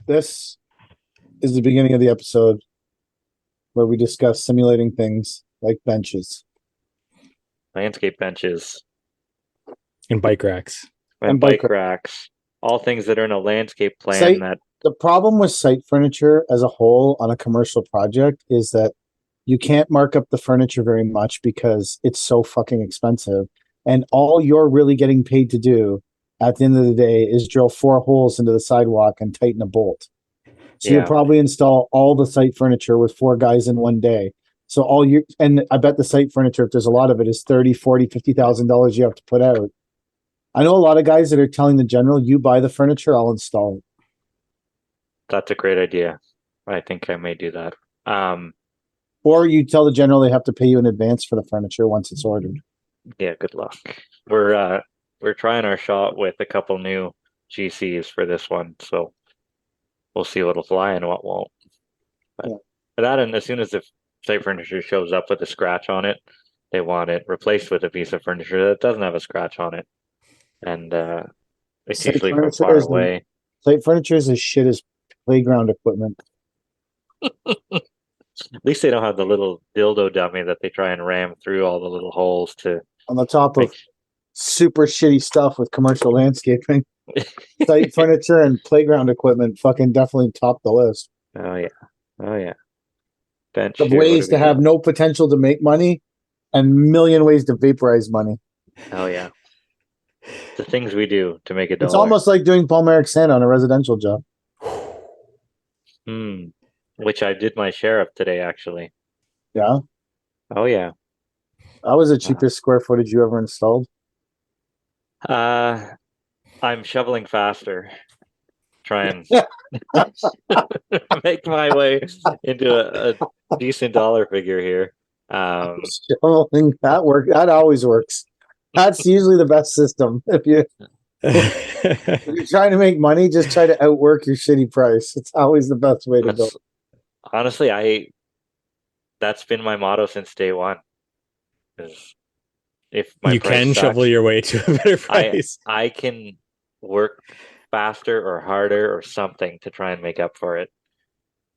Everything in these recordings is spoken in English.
This is the beginning of the episode where we discuss simulating things like benches Landscape benches And bike racks. and and bike bike racks. racks, all things that are in a landscape plan Site, that the problem with site furniture as a whole on a commercial project is that you can't mark up the furniture very much because it's so fucking expensive. And all you're really getting paid to do at the end of the day is drill 4 holes into the sidewalk and tighten a bolt. So you'll yeah, probably install all the site furniture with 4 guys in one day. So all you, and I bet the site furniture, if there's a lot of it, is 30, 40, $50,000 you have to put out. I know a lot of guys that are telling the general, you buy the furniture, I'll install it. that's a great idea. I think I may do that. Or you tell the general they have to pay you in advance for the furniture once it's ordered. Yeah, good luck. We're trying our shot with a couple new GCs for this one, so we'll see what'll fly and what won't. But Yeah. that, and as soon as the site furniture shows up with a scratch on it, they want it replaced with a piece of furniture that doesn't have a scratch on it, and it's Site usually from furniture far is away. site furniture is as shit as playground equipment. At least they don't have the little dildo dummy that they try and ram through all the little holes to On the top of make. super shitty stuff with commercial landscaping. Site furniture and playground equipment fucking definitely top the list Oh yeah, oh yeah. Bench of here. What do ways we to have got? no potential to make money and million ways to vaporize money. Oh yeah, the things we do to make a It's dollar. almost like doing palmeric sand on a residential job. Hmm. Which I did my share of today, actually. Yeah. Oh yeah. That was the Uh, cheapest square footage you ever installed. uh, I'm shoveling faster. Try and make my way into a decent dollar figure here. Shoveling, that work. That always works. That's usually the best system. If you're trying to make money, just try to outwork your shitty price. It's always the best way to go. That's honestly, that's been my motto since day one. Is if my You price can shovel sucks, your way to a better I price. I can work faster or harder or something to try and make up for it.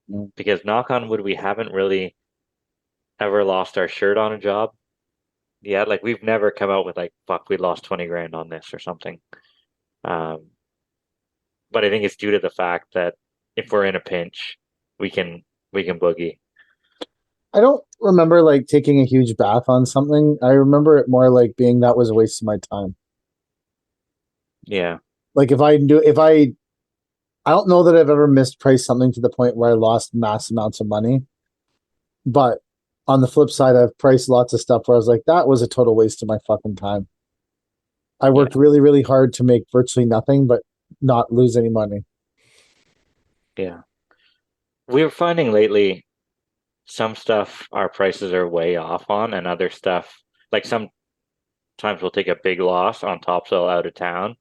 Mm. Because knock on wood, we haven't really ever lost our shirt on a job. Yeah, like we've never come out with like, fuck, we lost 20 grand on this or something. Um, but I think it's due to the fact that if we're in a pinch, we can we can boogie. I don't remember like taking a huge bath on something. I remember it more like being that was a waste of my time. Yeah, Like if I don't know that I've ever mispriced something to the point where I lost mass amounts of money. But on the flip side, I've priced lots of stuff where I was like, that was a total waste of my fucking time. I yeah, worked really, really hard to make virtually nothing, but not lose any money. yeah. We're finding lately some stuff our prices are way off on, and other stuff like sometimes we'll take a big loss on topsoil out of town,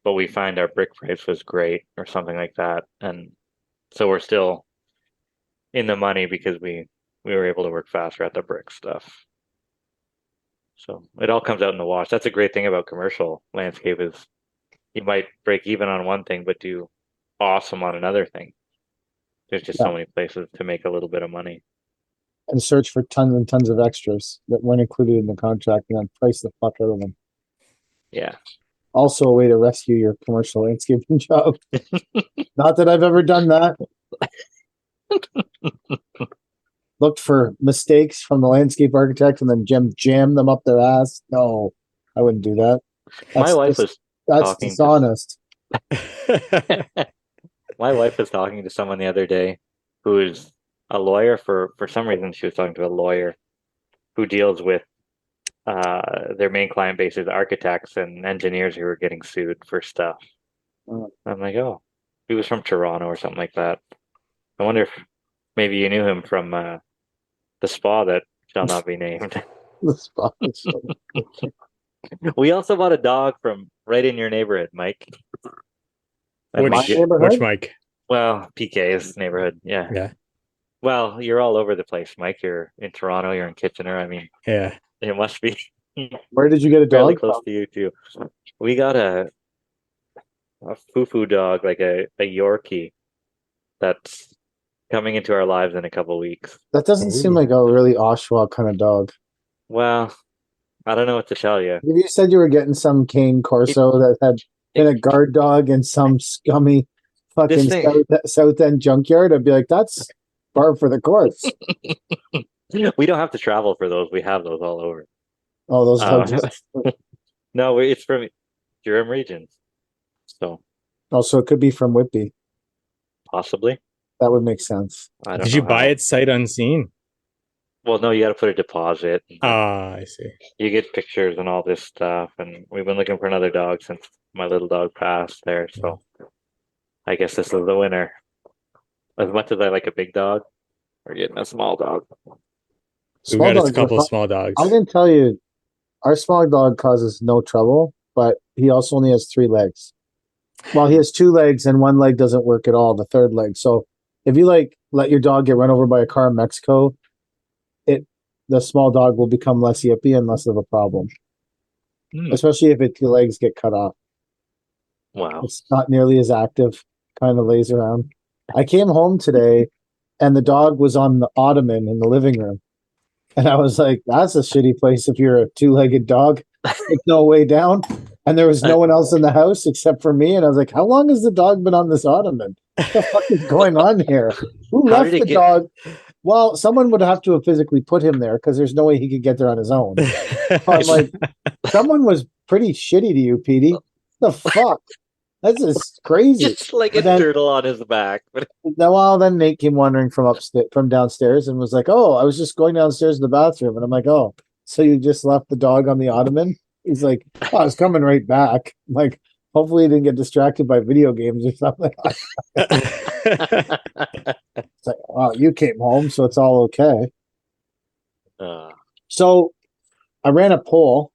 but we find our brick price was great or something like that, and so we're still in the money because we were able to work faster at the brick stuff. So it all comes out in the wash. That's a great thing about commercial landscape is you might break even on one thing, but do awesome on another thing. There's just Yeah. so many places to make a little bit of money. And search for tons and tons of extras that weren't included in the contract and then price the fuck out of them. Yeah. Also a way to rescue your commercial landscaping job. Not that I've ever done that. Looked for mistakes from the landscape architect and then jam them up their ass. No, I wouldn't do that. My That's wife dis- was that's talking to dishonest. my wife was talking to someone the other day who is a lawyer for some reason she was talking to a lawyer who deals with their main client base is architects and engineers who are getting sued for stuff. Mm. I'm like, oh, he was from Toronto or something like that. I wonder if maybe you knew him from the spa that shall not be named. The spot is so- We also bought a dog from right in your neighborhood, Mike. And My Which neighborhood? Mike? well, PK's neighborhood, yeah. Yeah. Well, you're all over the place, Mike. You're in Toronto, you're in Kitchener. I mean, Yeah. it must be Where did you get a fairly dog close from? to you too. We got a foo-foo dog, like a Yorkie. that's coming into our lives in a couple weeks. That doesn't seem Ooh. like a really Oshawa kind of dog. Well, I don't know what to tell you. If you said you were getting some cane Corso that had been a guard dog in some scummy fucking This thing, South End junkyard, I'd be like, that's par for the course. we don't have to travel for those. We have those all over. Oh, those dogs. No, it's from Durham region. So Also, it could be from Whitby. possibly. That would make sense. I don't Did know you buy how. it sight unseen? Well, no, you got to put a deposit. Ah, I see. You get pictures and all this stuff. And we've been looking for another dog since my little dog passed there. So I guess this is the winner. As much as I like a big dog, we're getting a small dog. We've Small got us a dogs are couple of small dogs. I didn't tell you, our small dog causes no trouble, but he also only has 3 legs. Well, he has 2 legs and one leg doesn't work at all, the third leg. So if you let your dog get run over by a car in Mexico, the small dog will become less yippy and less of a problem. Especially if its legs get cut off. Wow. It's not nearly as active, kind of lays around. I came home today and the dog was on the ottoman in the living room. And I was like, that's a shitty place if you're a 2-legged dog. There's no way down. And there was no one else in the house except for me. And I was like, how long has the dog been on this ottoman? What the fuck is going on here? Who How left did the it get- dog? Well, someone would have to have physically put him there because there's no way he could get there on his own. I'm like, someone was pretty shitty to you, Petey. The fuck? That's just crazy. Just like a But then- turtle on his back. Then Nate came wandering from downstairs and was like, "Oh, I was just going downstairs to the bathroom," and I'm like, "Oh, so you just left the dog on the ottoman?" He's like, "Oh, I was coming right back." I'm like, hopefully, he didn't get distracted by video games or something. It's like, "Oh, you came home, so it's all okay." So I ran a poll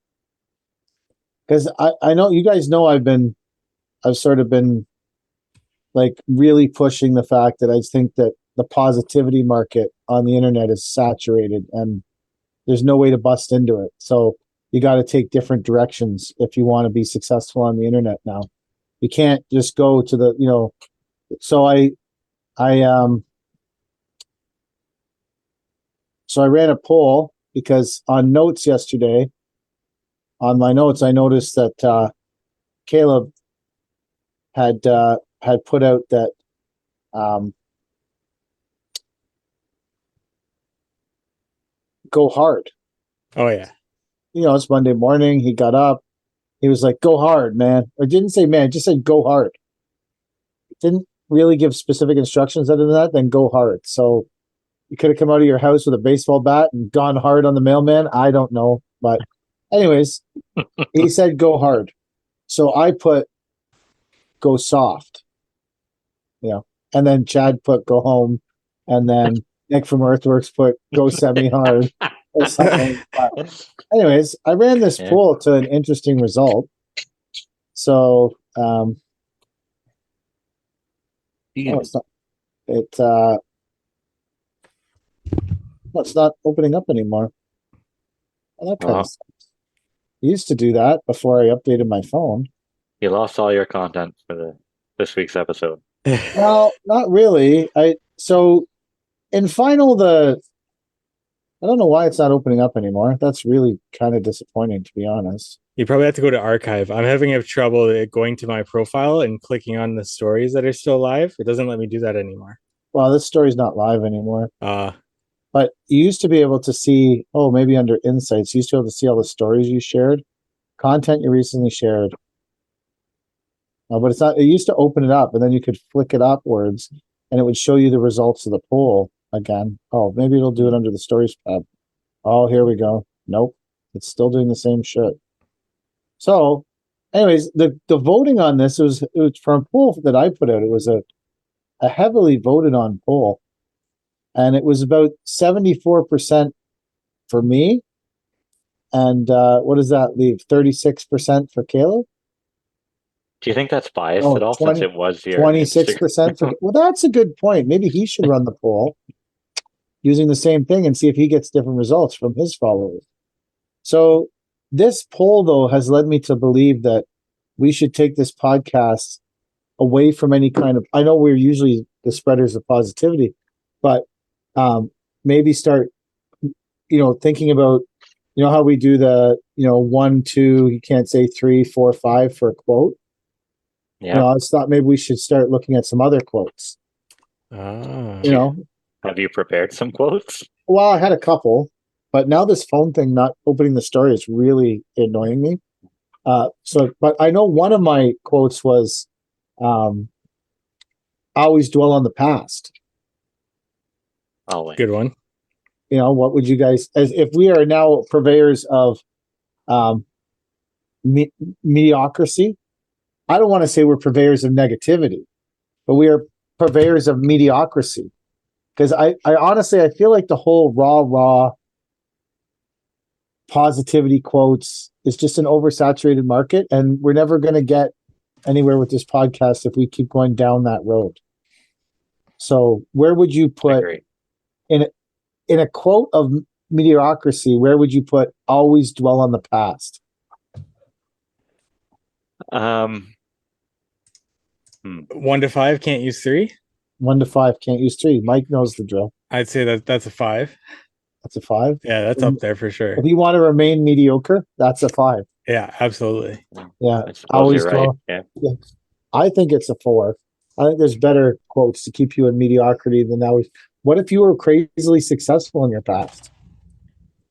because I know you guys know I've sort of been like really pushing the fact that I think that the positivity market on the internet is saturated and there's no way to bust into it. So you got to take different directions if you want to be successful on the internet now. You can't just go to the, so I ran a poll because on notes yesterday, on my notes, I noticed that Caleb had put out that go hard. Oh yeah. It's Monday morning. He got up. He was like, go hard, man. Or didn't say man, just said go hard. Didn't really give specific instructions other than that, then go hard. So you could have come out of your house with a baseball bat and gone hard on the mailman. I don't know. But anyways, he said go hard. So I put go soft. And then Chad put go home. And then Nick from Earthworks put go semi-hard. Or something. But anyways, I ran this poll to an interesting result. So it's not opening up anymore. Well, that kind of sucks. I used to do that before I updated my phone. You lost all your content for this week's episode. Well, not really. So in final I don't know why it's not opening up anymore. That's really kind of disappointing, to be honest. You probably have to go to archive. I'm having trouble going to my profile and clicking on the stories that are still live. It doesn't let me do that anymore. Well, this story's not live anymore. But you used to be able to see, maybe under insights, you used to be able to see all the stories you shared, content you recently shared. But it's not, it used to open it up and then you could flick it upwards and it would show you the results of the poll again. Oh, maybe it'll do it under the stories tab. Oh, here we go. Nope. It's still doing the same shit. So anyways, the voting on this it was from a poll that I put out. It was a heavily voted on poll. And it was about 74% for me. And what does that leave? 36% for Caleb? Do you think that's biased at all since it was your 26% for well, that's a good point. Maybe he should run the poll using the same thing and see if he gets different results from his followers. So this poll, though, has led me to believe that we should take this podcast away from any kind of, I know we're usually the spreaders of positivity, but maybe start, thinking about, how we do the, 1, 2, you can't say 3, 4, 5 for a quote. Yeah. I just thought maybe we should start looking at some other quotes. Ah. Have you prepared some quotes? Well, I had a couple, but now this phone thing not opening the story is really annoying me. But I know one of my quotes was, always dwell on the past. Always. Good one. What would you guys, as if we are now purveyors of mediocrity? I don't want to say we're purveyors of negativity, but we are purveyors of mediocrity. Because I honestly, I feel like the whole raw positivity quotes is just an oversaturated market, and we're never going to get anywhere with this podcast if we keep going down that road. So where would you put in a quote of mediocrity, where would you put always dwell on the past? 1 to 5, can't use 3. 1 to 5, can't use 3. Mike knows the drill. I'd say that's a 5. That's a 5. Yeah, that's up there for sure. If you want to remain mediocre, that's a 5. Yeah, absolutely. Yeah, I suppose you're right. Yeah. I think it's a 4. I think there's better quotes to keep you in mediocrity than that. What if you were crazily successful in your past?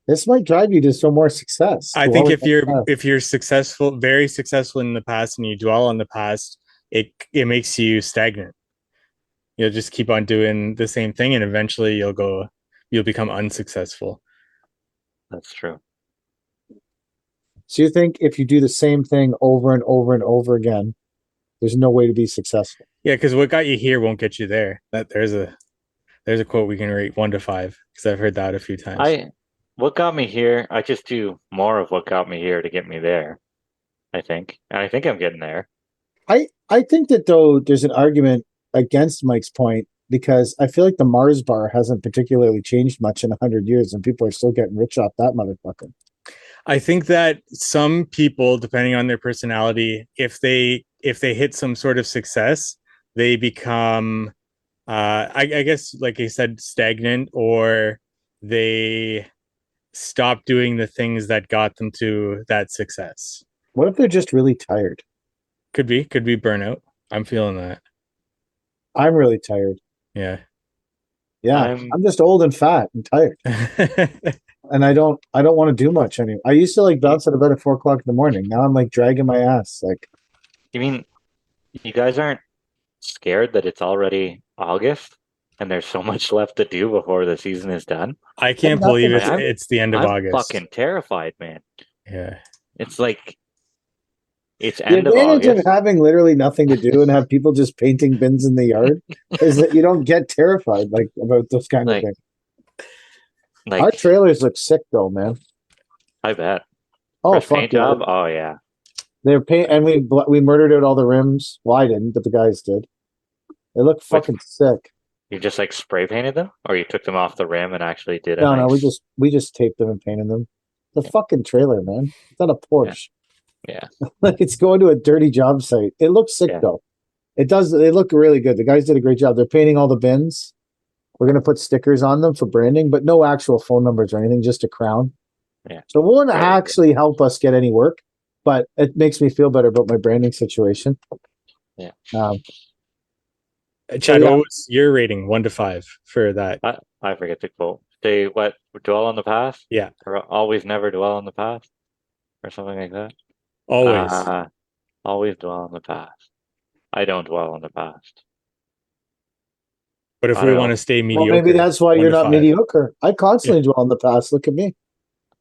This might drive you to some more success. I think if you're successful, very successful in the past, and you dwell on the past, it makes you stagnant. You'll just keep on doing the same thing, and eventually you'll become unsuccessful. That's true. So you think if you do the same thing over and over and over again, there's no way to be successful? Yeah, because what got you here won't get you there. There's a quote we can rate 1 to 5, because I've heard that a few times. What got me here, I just do more of what got me here to get me there, I think. And I think I'm getting there. I think that, though, there's an argument against Mike's point, because I feel like the Mars bar hasn't particularly changed much in 100 years, and people are still getting rich off that motherfucker. I think that some people, depending on their personality, if they hit some sort of success, they become, I guess, like I said, stagnant, or they stop doing the things that got them to that success. What if they're just really tired? Could be burnout. I'm feeling that. I'm really tired. Yeah. I'm just old and fat and tired. And I don't want to do much anymore. I used to like bounce out of bed at 4 o'clock in the morning. Now I'm like dragging my ass. Like, you mean you guys aren't scared that it's already August and there's so much left to do before the season is done? I can't believe it's the end of August. I'm fucking terrified, man. Yeah. It's like it's end of August. The advantage of having literally nothing to do and have people just painting bins in the yard is that you don't get terrified about those kind of things. Our trailers look sick though, man. I bet. Oh, fuck paint job. Oh yeah. They're paint, and we murdered out all the rims. Well, I didn't, but the guys did. They look fucking sick. You just like spray painted them, or you took them off the rim and actually did it? No, we just taped them and painted them. The fucking trailer, man. It's not a Porsche. Yeah. Like it's going to a dirty job site. It looks sick though. It does. They look really good. The guys did a great job. They're painting all the bins. We're going to put stickers on them for branding, but no actual phone numbers or anything, just a crown. Yeah. So it won't actually help us get any work, but it makes me feel better about my branding situation. Yeah. Chad, what was your rating 1 to 5 for that? I forget the quote. They dwell on the past? Yeah. Or always never dwell on the past? Or something like that? Always. Always dwell on the past. I don't dwell on the past. But if we want to stay mediocre, well, maybe that's why you're not mediocre. I constantly dwell on the past. Look at me.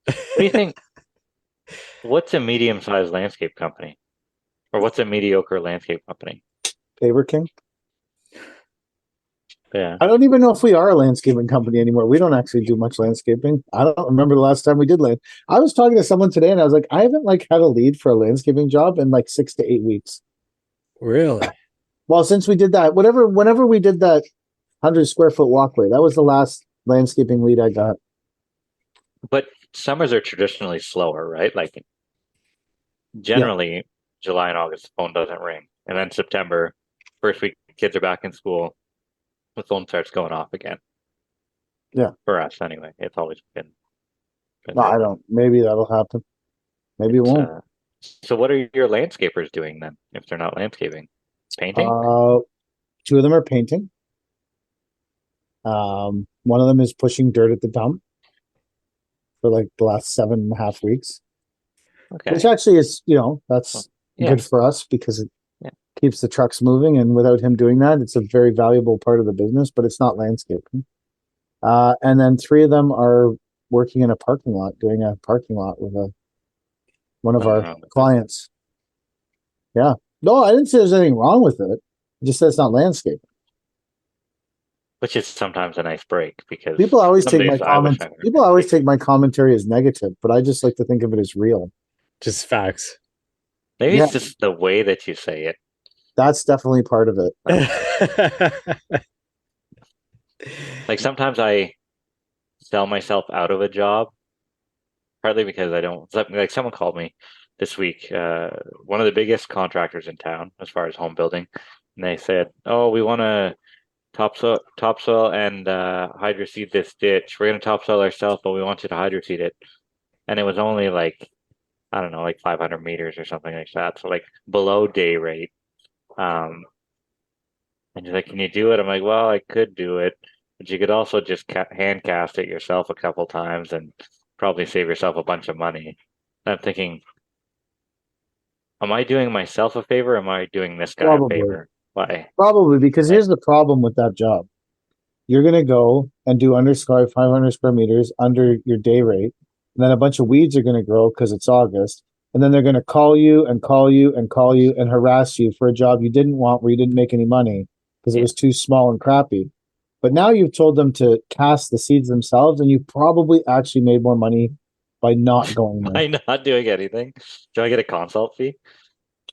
What do you think? What's a medium-sized landscape company? Or what's a mediocre landscape company? Paper King. Yeah. I don't even know if we are a landscaping company anymore. We don't actually do much landscaping. I don't remember the last time we did land. I was talking to someone today and I was like, I haven't had a lead for a landscaping job in 6 to 8 weeks. Really? Well, since we did that, whenever we did that 100 square foot walkway, that was the last landscaping lead I got. But summers are traditionally slower, right? Generally, July and August, the phone doesn't ring. And then September, first week kids are back in school, the phone starts going off again. Yeah. For us anyway. It's always been No, I don't. Maybe that'll happen. Maybe it won't. So what are your landscapers doing then if they're not landscaping? Painting? Two of them are painting. One of them is pushing dirt at the dump for like the last 7.5 weeks. Okay. Which actually is, that's good for us because it keeps the trucks moving. And without him doing that, it's a very valuable part of the business, but it's not landscaping. And then 3 of them are working in a parking lot, doing a parking lot with one of our clients. Yeah. No, I didn't say there's anything wrong with it. I just said it's not landscaping. Which is sometimes a nice break because people always take my comments. People always take my commentary as negative, but I just like to think of it as real. Just facts. Maybe it's just the way that you say it. That's definitely part of it. Like sometimes I sell myself out of a job, partly because I don't. Like someone called me this week, one of the biggest contractors in town as far as home building, and they said, "Oh, we want to topsoil and hydroseed this ditch. We're going to topsoil ourselves, but we want you to hydroseed it." And it was only like, I don't know, like 500 meters or something like that. So like below day rate. And he's like, "Can you do it?" I'm like, "Well, I could do it, but you could also just hand cast it yourself a couple times and probably save yourself a bunch of money." And I'm thinking, am I doing myself a favor? Or am I doing this guy a favor? Why? Probably because here's the problem with that job. You're going to go and do 500 square meters under your day rate. And then a bunch of weeds are going to grow because it's August. And then they're going to call you and call you and call you and harass you for a job you didn't want where you didn't make any money because it was too small and crappy. But now you've told them to cast the seeds themselves, and you probably actually made more money by not going there. By not doing anything. Do I get a consult fee?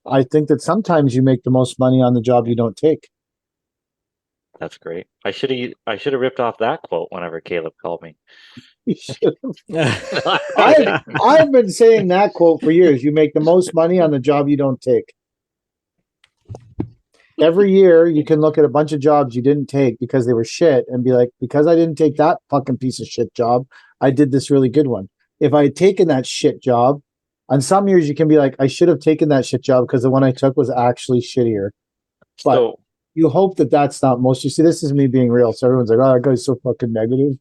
I think that sometimes you make the most money on the job you don't take. That's great. I should have ripped off that quote whenever Caleb called me. You should have. I've been saying that quote for years. You make the most money on the job you don't take. Every year you can look at a bunch of jobs you didn't take because they were shit and be like, because I didn't take that fucking piece of shit job, I did this really good one. If I had taken that shit job, on some years you can be like, I should have taken that shit job because the one I took was actually shittier. But you hope that that's not most. You see, this is me being real. So everyone's like, "Oh, that guy's so fucking negative."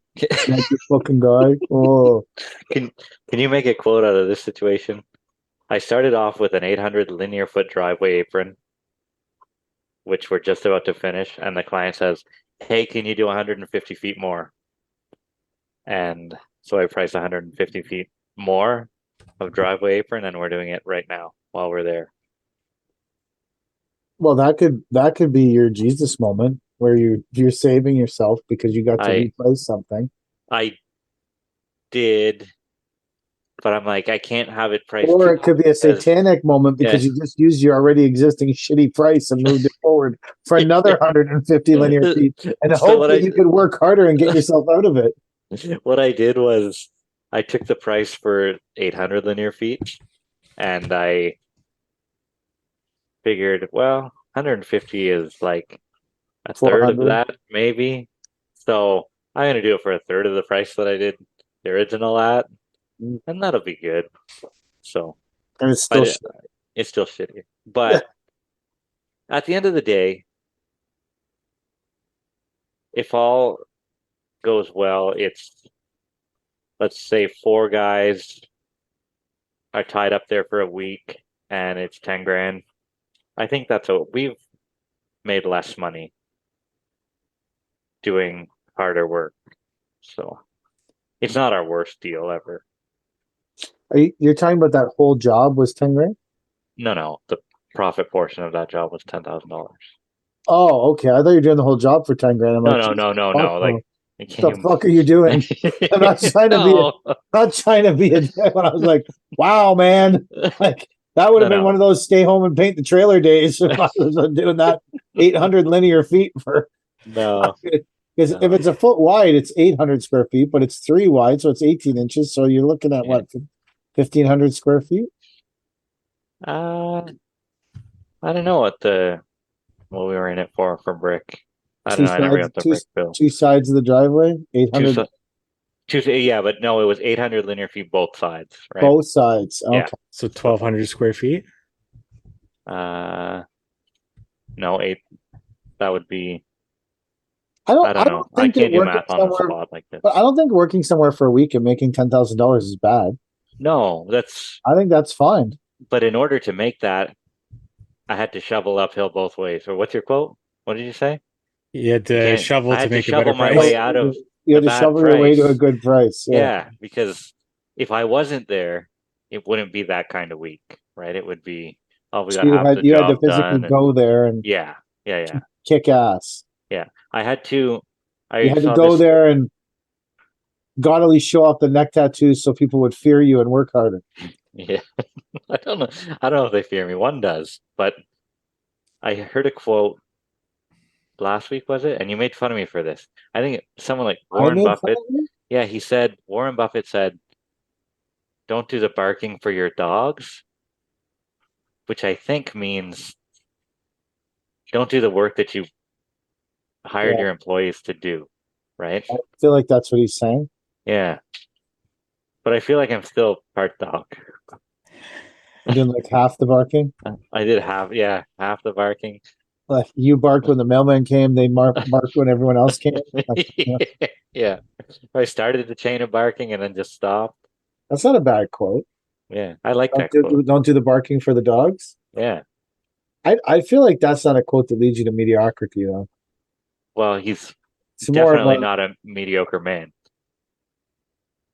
Negative fucking guy. Oh, can you make a quote out of this situation? I started off with an 800 linear foot driveway apron, which we're just about to finish, and the client says, "Hey, can you do 150 feet more?" And so I priced 150 feet more of driveway apron, and we're doing it right now while we're there. Well, that could be your Jesus moment where you're saving yourself because you got to replace something. I did, but I'm like, I can't have it priced. Or it could be a satanic moment because you just used your already existing shitty price and moved it forward for another 150 linear feet and hope that you could work harder and get yourself out of it. What I did was I took the price for 800 linear feet and I figured, well, 150 is like a third of that, maybe. So I'm going to do it for a third of the price that I did the original at, and that'll be good. So, and it's still shitty. But at the end of the day, if all goes well, it's, let's say 4 guys are tied up there for a week and it's 10 grand. I think we've made less money doing harder work. So it's not our worst deal ever. You're talking about that whole job was 10 grand? No. The profit portion of that job was $10,000. Oh, okay. I thought you were doing the whole job for 10 grand. I'm no. Like, what the fuck are you doing? I'm not trying to be when I was like, wow, man. Like, that would have been one of those stay home and paint the trailer days if I was doing that 800 linear feet for. No. Because if it's a foot wide, it's 800 square feet, but it's 3 wide, so it's 18 inches. So you're looking at what, 1,500 square feet? I don't know what the what we were in it for brick. I don't Two know. I never sides, got the brick bill. two sides of the driveway, Two, 800 yeah, but no, it was 800 linear feet both sides, right? both sides. Yeah. Okay. So 1,200 square feet. No, eight. That would be. I I don't know. don't I think that can't do working math on the somewhere, spot like this. but I don't think working somewhere for a week and making $10,000 is bad. No, that's. I think that's fine. But in order to make that, I had to shovel uphill both ways. Or what's your quote? What did you say? You had You to can't. shovel I to had to make a better shovel my price. way out of You the had to bad shovel your way to a price. good price. Yeah. Yeah, because if I wasn't there, it wouldn't be that kind of week, right? It would be, oh, we So got half the you had to job physically done, and go there and yeah, yeah. kick ass. I had to. You I had to saw go this. there and gaudily show off the neck tattoos so people would fear you and work harder. Yeah, I don't know. I don't know if they fear me. One does, but I heard a quote last week, was it? And you made fun of me for this. I think someone like I Warren made fun Buffett. of you? Yeah, Warren Buffett said, "Don't do the barking for your dogs," which I think means don't do the work that you hired Yeah. your employees to do, right? I feel like that's what he's saying. Yeah. But I feel like I'm still part dog. You did like half the barking. I did half the barking. Like you barked when the mailman came, they barked when everyone else came. Like, you know, Yeah. I started the chain of barking and then just stopped. that's not a bad quote. Yeah. I like that quote. Don't do the barking for the dogs. Yeah. I feel like that's not a quote that leads you to mediocrity, though. Well, he's It's more of definitely a, not a mediocre man.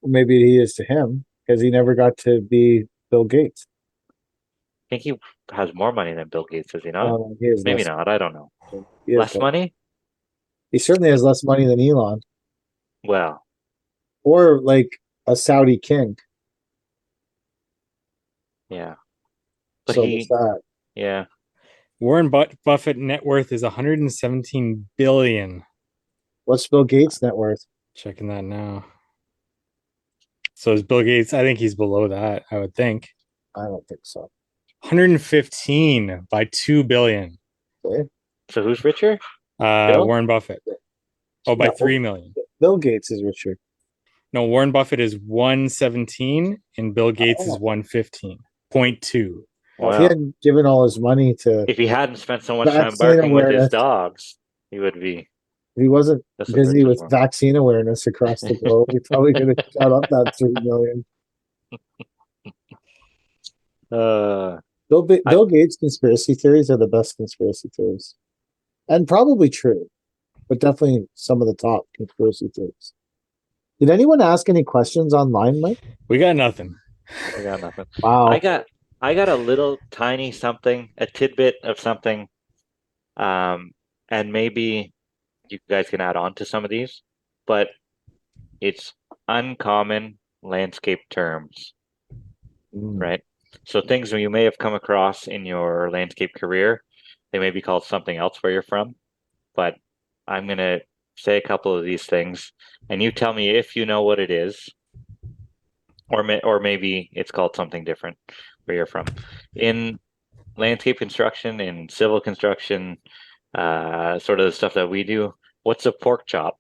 maybe he is to him because he never got to be Bill Gates. I think he has more money than Bill Gates, does he not? He has Maybe less, not. I don't know. he has Less money? He certainly has less money than Elon Well, or like a Saudi king. yeah. But So there's that. yeah. Warren Buffett net worth is 117 billion. What's Bill Gates' net worth? Checking that now. So is Bill Gates? I think he's below that. I would think. I don't think so. 115 by 2 billion. Okay. So who's richer? Bill? Warren Buffett. Oh, by No, 3 million. Bill Gates is richer. No, Warren Buffett is 117 and Bill Gates is Oh. 115.2. Well, if he Wow. hadn't given all his money to, If he hadn't spent so much time Vaccine barking with his awareness. dogs, he would be if he wasn't just as busy rich with as well. vaccine awareness across the globe, he probably could have shot up that 3 million. Bill Gates conspiracy theories are the best conspiracy theories, and probably true, but definitely some of the top conspiracy theories. Did anyone ask any questions online, Mike? We got nothing. I got nothing. Wow. I got a little tiny something, a tidbit of something, and maybe you guys can add on to some of these, but it's uncommon landscape terms, right? So things you may have come across in your landscape career, they may be called something else where you're from, but I'm going to say a couple of these things, and you tell me if you know what it is, or maybe it's called something different where you're from. In landscape construction, in civil construction, sort of the stuff that we do, what's a pork chop?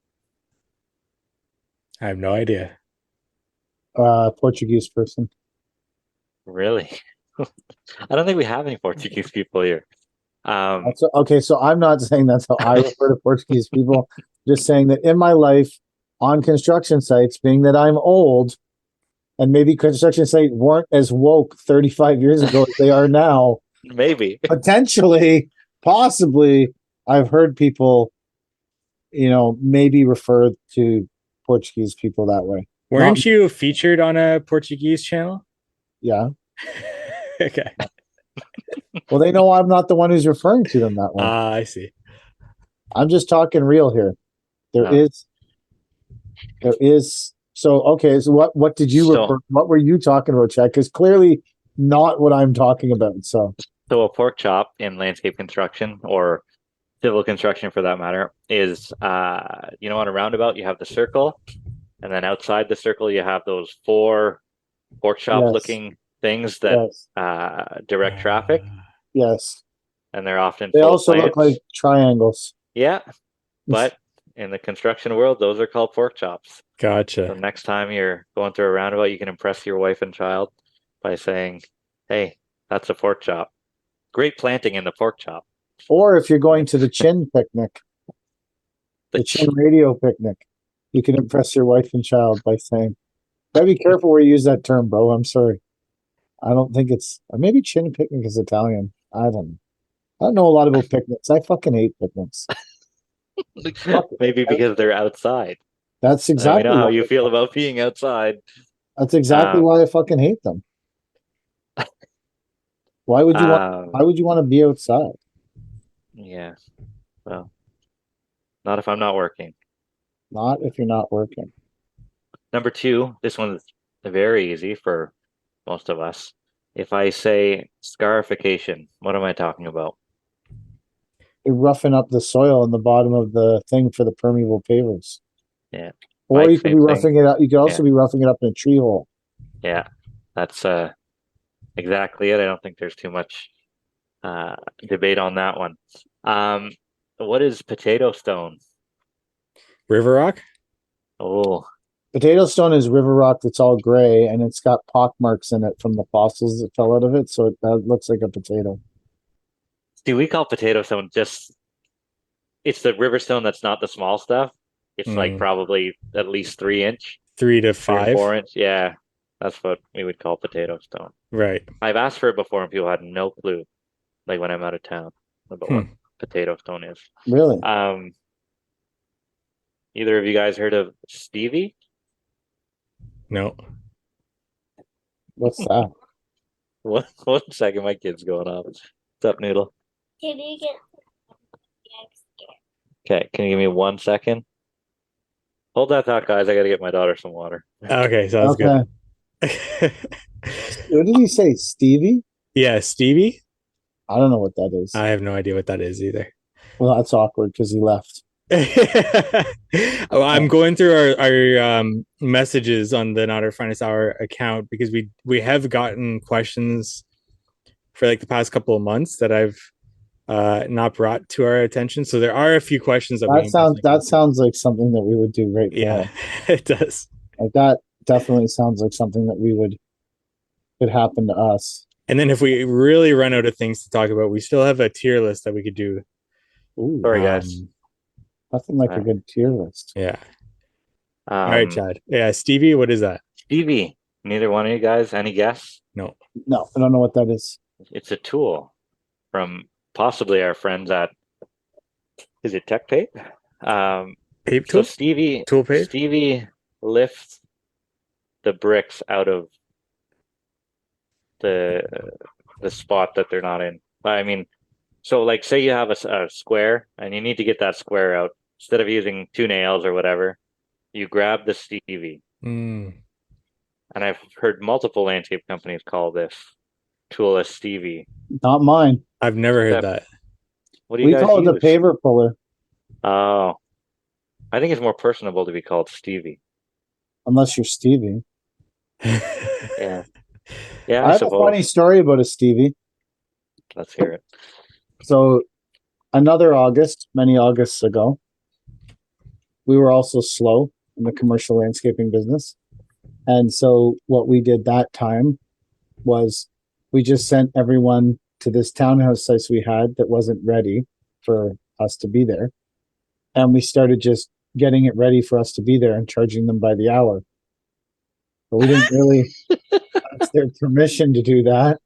I have no idea. Portuguese person. Really? I don't think we have any Portuguese people here. Okay, so I'm not saying that's how I refer to Portuguese people. Just saying that in my life on construction sites, being that I'm old, and maybe construction sites weren't as woke 35 years ago as they are now. Maybe. Potentially, possibly, I've heard people, maybe refer to Portuguese people that way. Weren't you featured on a Portuguese channel? Yeah. Okay. Well, they know I'm not the one who's referring to them that way. I see. I'm just talking real here. There is. So, okay. So what did you refer? What were you talking about, Chad? Because clearly not what I'm talking about. So a pork chop in landscape construction or civil construction for that matter is, on a roundabout, you have the circle, and then outside the circle, you have those 4 pork chop looking things that direct traffic. Yes. and they're often They full also look plants. like triangles. Yeah, but in the construction world, those are called pork chops. So Gotcha. next time you're going through a roundabout, you can impress your wife and child by saying, "Hey, that's a pork chop." Great planting in the pork chop. Or if you're going to the Chin picnic, the Chin radio picnic, you can impress your wife and child by saying, "Gotta be careful where you use that term, bro. I'm sorry. I don't think it's maybe Chin picnic is Italian. I don't know. I don't know a lot about picnics. I fucking hate picnics. Maybe because they're outside. That's We exactly know how why you feel about being outside. That's exactly why I fucking hate them. Why would you want to be outside? Yeah. Well, not if I'm not working. Not if you're not working. Number 2, this one's very easy for most of us. If I say scarification, what am I talking about? You're roughing up the soil in the bottom of the thing for the permeable pavers. Yeah. Or Mike, you could be roughing it up. You could also be roughing it up in a tree hole. Yeah. That's exactly it. I don't think there's too much debate on that one. What is potato stone? River rock? Oh, Potato stone is river rock that's all gray and it's got pock marks in it from the fossils that fell out of it, so that looks like a potato. do we call potato stone just? It's the river stone that's not the small stuff. It's like probably at least 3-inch, 3 to 3 or 5. 4-inch. Yeah, that's what we would call potato stone. Right. I've asked for it before, and people had no clue. Like when I'm out of town, about what potato stone is. Really? Either of you guys heard of Stevie? No. What's that? One second, my kid's going off. What's up, Noodle? Can you get? Okay, can you give me 1 second? Hold that thought, guys. I gotta get my daughter some water. Okay, sounds Okay. good. What did he say? Stevie? Yeah, Stevie? I don't know what that is. I have no idea what that is either. Well, that's awkward because he left. I'm going through our messages on the Not Our Finest Hour account because we have gotten questions for like the past couple of months that I've not brought to our attention. So there are a few questions that sounds like something that we would do right yeah, now. it does. Like that definitely sounds like something that could happen to us. And then if we really run out of things to talk about, we still have a tier list that we could do. Ooh, sorry, guys. Nothing like a good tier list. Yeah. All right, Chad. Yeah, Stevie, what is that? Stevie. Neither one of you guys. Any guess? No, I don't know what that is. It's a tool from possibly our friends at. Is it Tech Tape? Pape So tool? Tool Pape? Stevie lifts the bricks out of the spot that they're not in. I mean, so like say you have a square and you need to get that square out. Instead of using 2 nails or whatever, you grab the Stevie. And I've heard multiple landscape companies call this tool a Stevie. Not mine. I've never heard that. What do you guys call it use? the paver puller. Oh, I think it's more personable to be called Stevie. Unless you're Stevie. Yeah. Yeah, I have a funny story about a Stevie. Let's hear it. So another August, many Augusts ago, we were also slow in the commercial landscaping business. And so what we did that time was we just sent everyone to this townhouse site we had that wasn't ready for us to be there. And we started just getting it ready for us to be there and charging them by the hour. But we didn't really ask their permission to do that.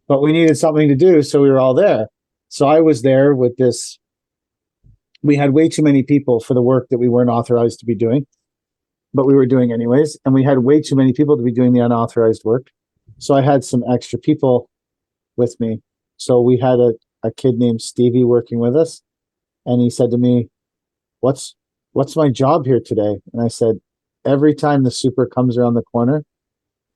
But we needed something to do, so we were all there. So I was there with this. We had way too many people for the work that we weren't authorized to be doing, but we were doing anyways. And we had way too many people to be doing the unauthorized work. So I had some extra people with me. So we had a kid named Stevie working with us. And he said to me, what's my job here today? And I said, every time the super comes around the corner,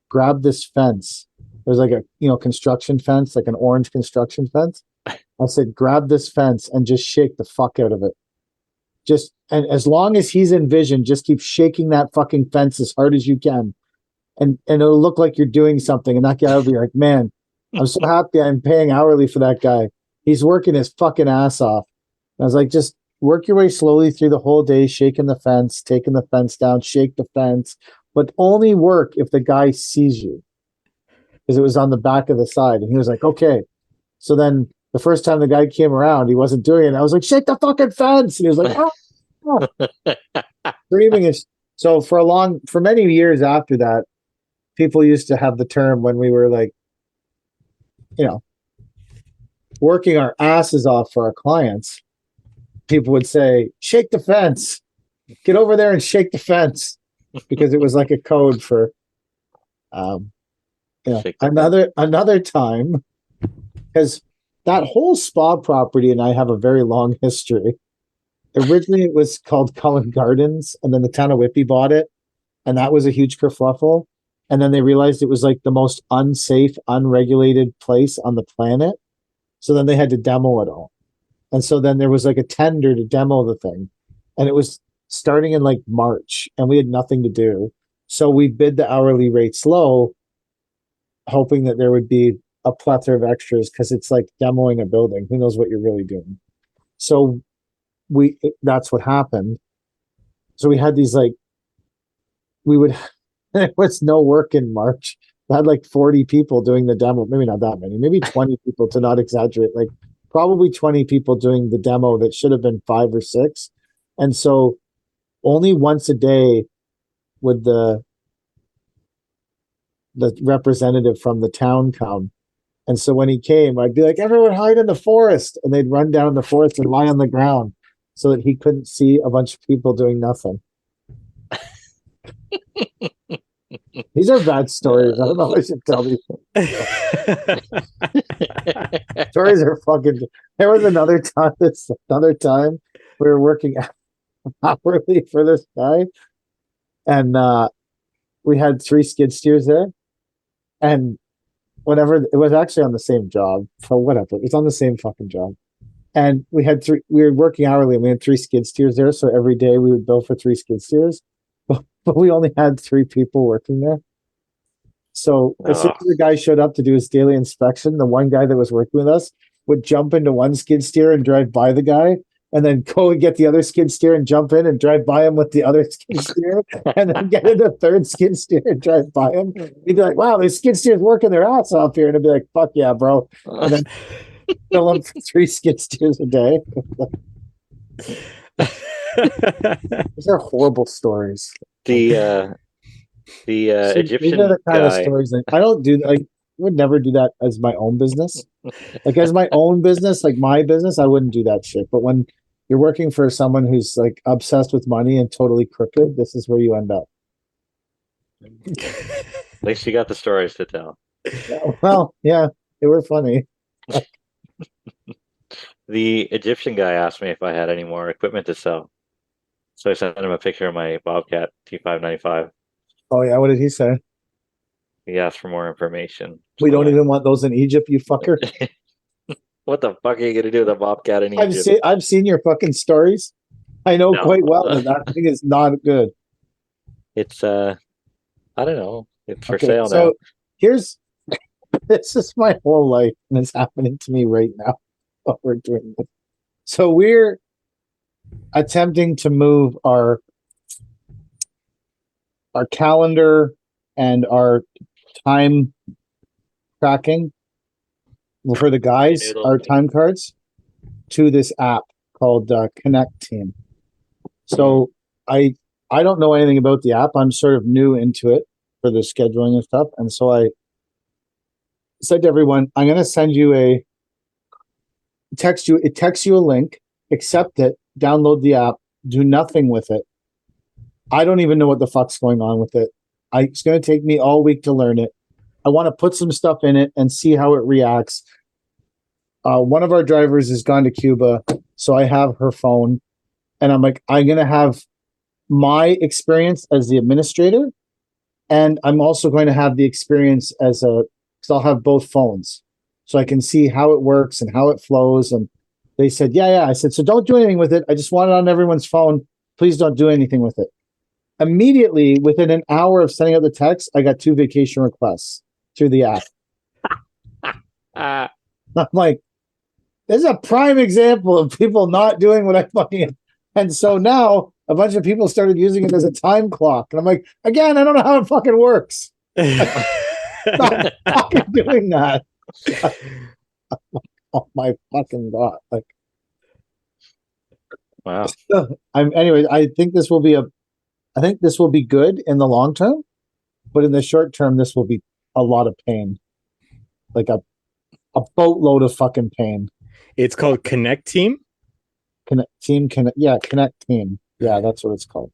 grab this fence. There's like a construction fence, like an orange construction fence. I said, grab this fence and just shake the fuck out of it. And as long as he's in vision, just keep shaking that fucking fence as hard as you can. And it'll look like you're doing something. And that guy will be like, man, I'm so happy I'm paying hourly for that guy. He's working his fucking ass off. I was like, just work your way slowly through the whole day, shaking the fence, taking the fence down, shake the fence, but only work if the guy sees you. Because it was on the back of the side. And he was like, okay. So then the first time the guy came around, he wasn't doing it. I was like, shake the fucking fence. And he was like, oh, screaming. So for many years after that, people used to have the term when we were like, you know, working our asses off for our clients. People would say, shake the fence, get over there and shake the fence, because it was like a code for, another time, because that whole spa property and I have a very long history. Originally, it was called Cullen Gardens, and then the town of Whitby bought it, and that was a huge kerfluffle. And then they realized it was like the most unsafe, unregulated place on the planet. So then they had to demo it all. And so then there was like a tender to demo the thing. And it was starting in like March, and we had nothing to do. So we bid the hourly rates low, hoping that there would be a plethora of extras, because it's like demoing a building. Who knows what you're really doing? So that's what happened. So we had these like, there was no work in March. I had like 40 people doing the demo. Maybe not that many, maybe 20 people, to not exaggerate, like probably 20 people doing the demo that should have been 5 or 6. And so only once a day would the representative from the town come. And so when he came, I'd be like, everyone hide in the forest. And they'd run down the forest and lie on the ground so that he couldn't see a bunch of people doing nothing. These are bad stories. I don't know if I should tell these. Stories are fucking. There was another time we were working hourly for this guy, and we had 3 skid steers there, and whatever, it was actually on the same job. So whatever, it's on the same fucking job. And we were working hourly, and we had 3 skid steers there. So every day we would bill for 3 skid steers, but we only had 3 people working there. So as soon as the guy showed up to do his daily inspection, the one guy that was working with us would jump into one skid steer and drive by the guy, and then go and get the other skid steer and jump in and drive by him with the other skid steer, and then get in the third skid steer and drive by him. He'd be like, wow, these skid steers working their ass off here. And I'd be like, fuck yeah, bro. And then fill them for 3 skid steers a day. These are horrible stories. The Egyptian these are the kind guy. of stories that I don't do. I would never do that as my own business. Like as my own business, like my business, I wouldn't do that shit. But when you're working for someone who's like obsessed with money and totally crooked, this is where you end up. At least you got the stories to tell. Well, yeah, they were funny. The Egyptian guy asked me if I had any more equipment to sell. So I sent him a picture of my Bobcat T595. Oh yeah, what did he say? He asked for more information. We don't even want those in Egypt, you fucker. What the fuck are you gonna do with a Bobcat in Egypt? I've seen your fucking stories. I know quite well that thing is not good. It's I don't know. It's for sale now. So here's this is my whole life, and it's happening to me right now while we're doing this. So we're attempting to move our calendar and our time tracking for the guys, our time cards, to this app called Connect Team. So I don't know anything about the app. I'm sort of new into it for the scheduling and stuff. And so I said to everyone, I'm going to send you it texts you a link, accept it, download the app, do nothing with it. I don't even know what the fuck's going on with it. It's going to take me all week to learn it. I want to put some stuff in it and see how it reacts. One of our drivers has gone to Cuba, so I have her phone, and I'm like, I'm going to have my experience as the administrator, and I'm also going to have the experience because I'll have both phones, so I can see how it works and how it flows. And they said, yeah. I said, so don't do anything with it. I just want it on everyone's phone. Please don't do anything with it. Immediately, within an hour of sending out the text, I got 2 vacation requests through the app. I'm like, This is a prime example of people not doing what I fucking. And so now a bunch of people started using it as a time clock, and I'm like, again, I don't know how it fucking works. Stop fucking doing that. Oh my fucking god! Like, Wow. Anyway. I think this will be good in the long term, but in the short term, this will be a lot of pain, like a boatload of fucking pain. It's called Connect Team. Connect Team. Yeah, that's what it's called.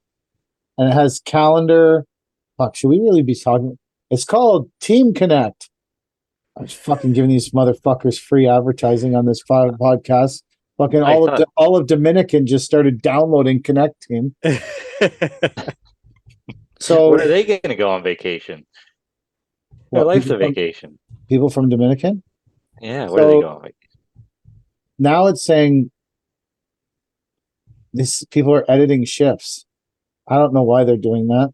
And it has calendar. Fuck, should we really be talking? It's called Team Connect. I was fucking giving these motherfuckers free advertising on this podcast. Fucking all of Dominican just started downloading Connect Team. So where are they going to go on vacation? Their life's a vacation. People from Dominican? Yeah, where do they go on vacation? Now it's saying people are editing shifts. I don't know why they're doing that.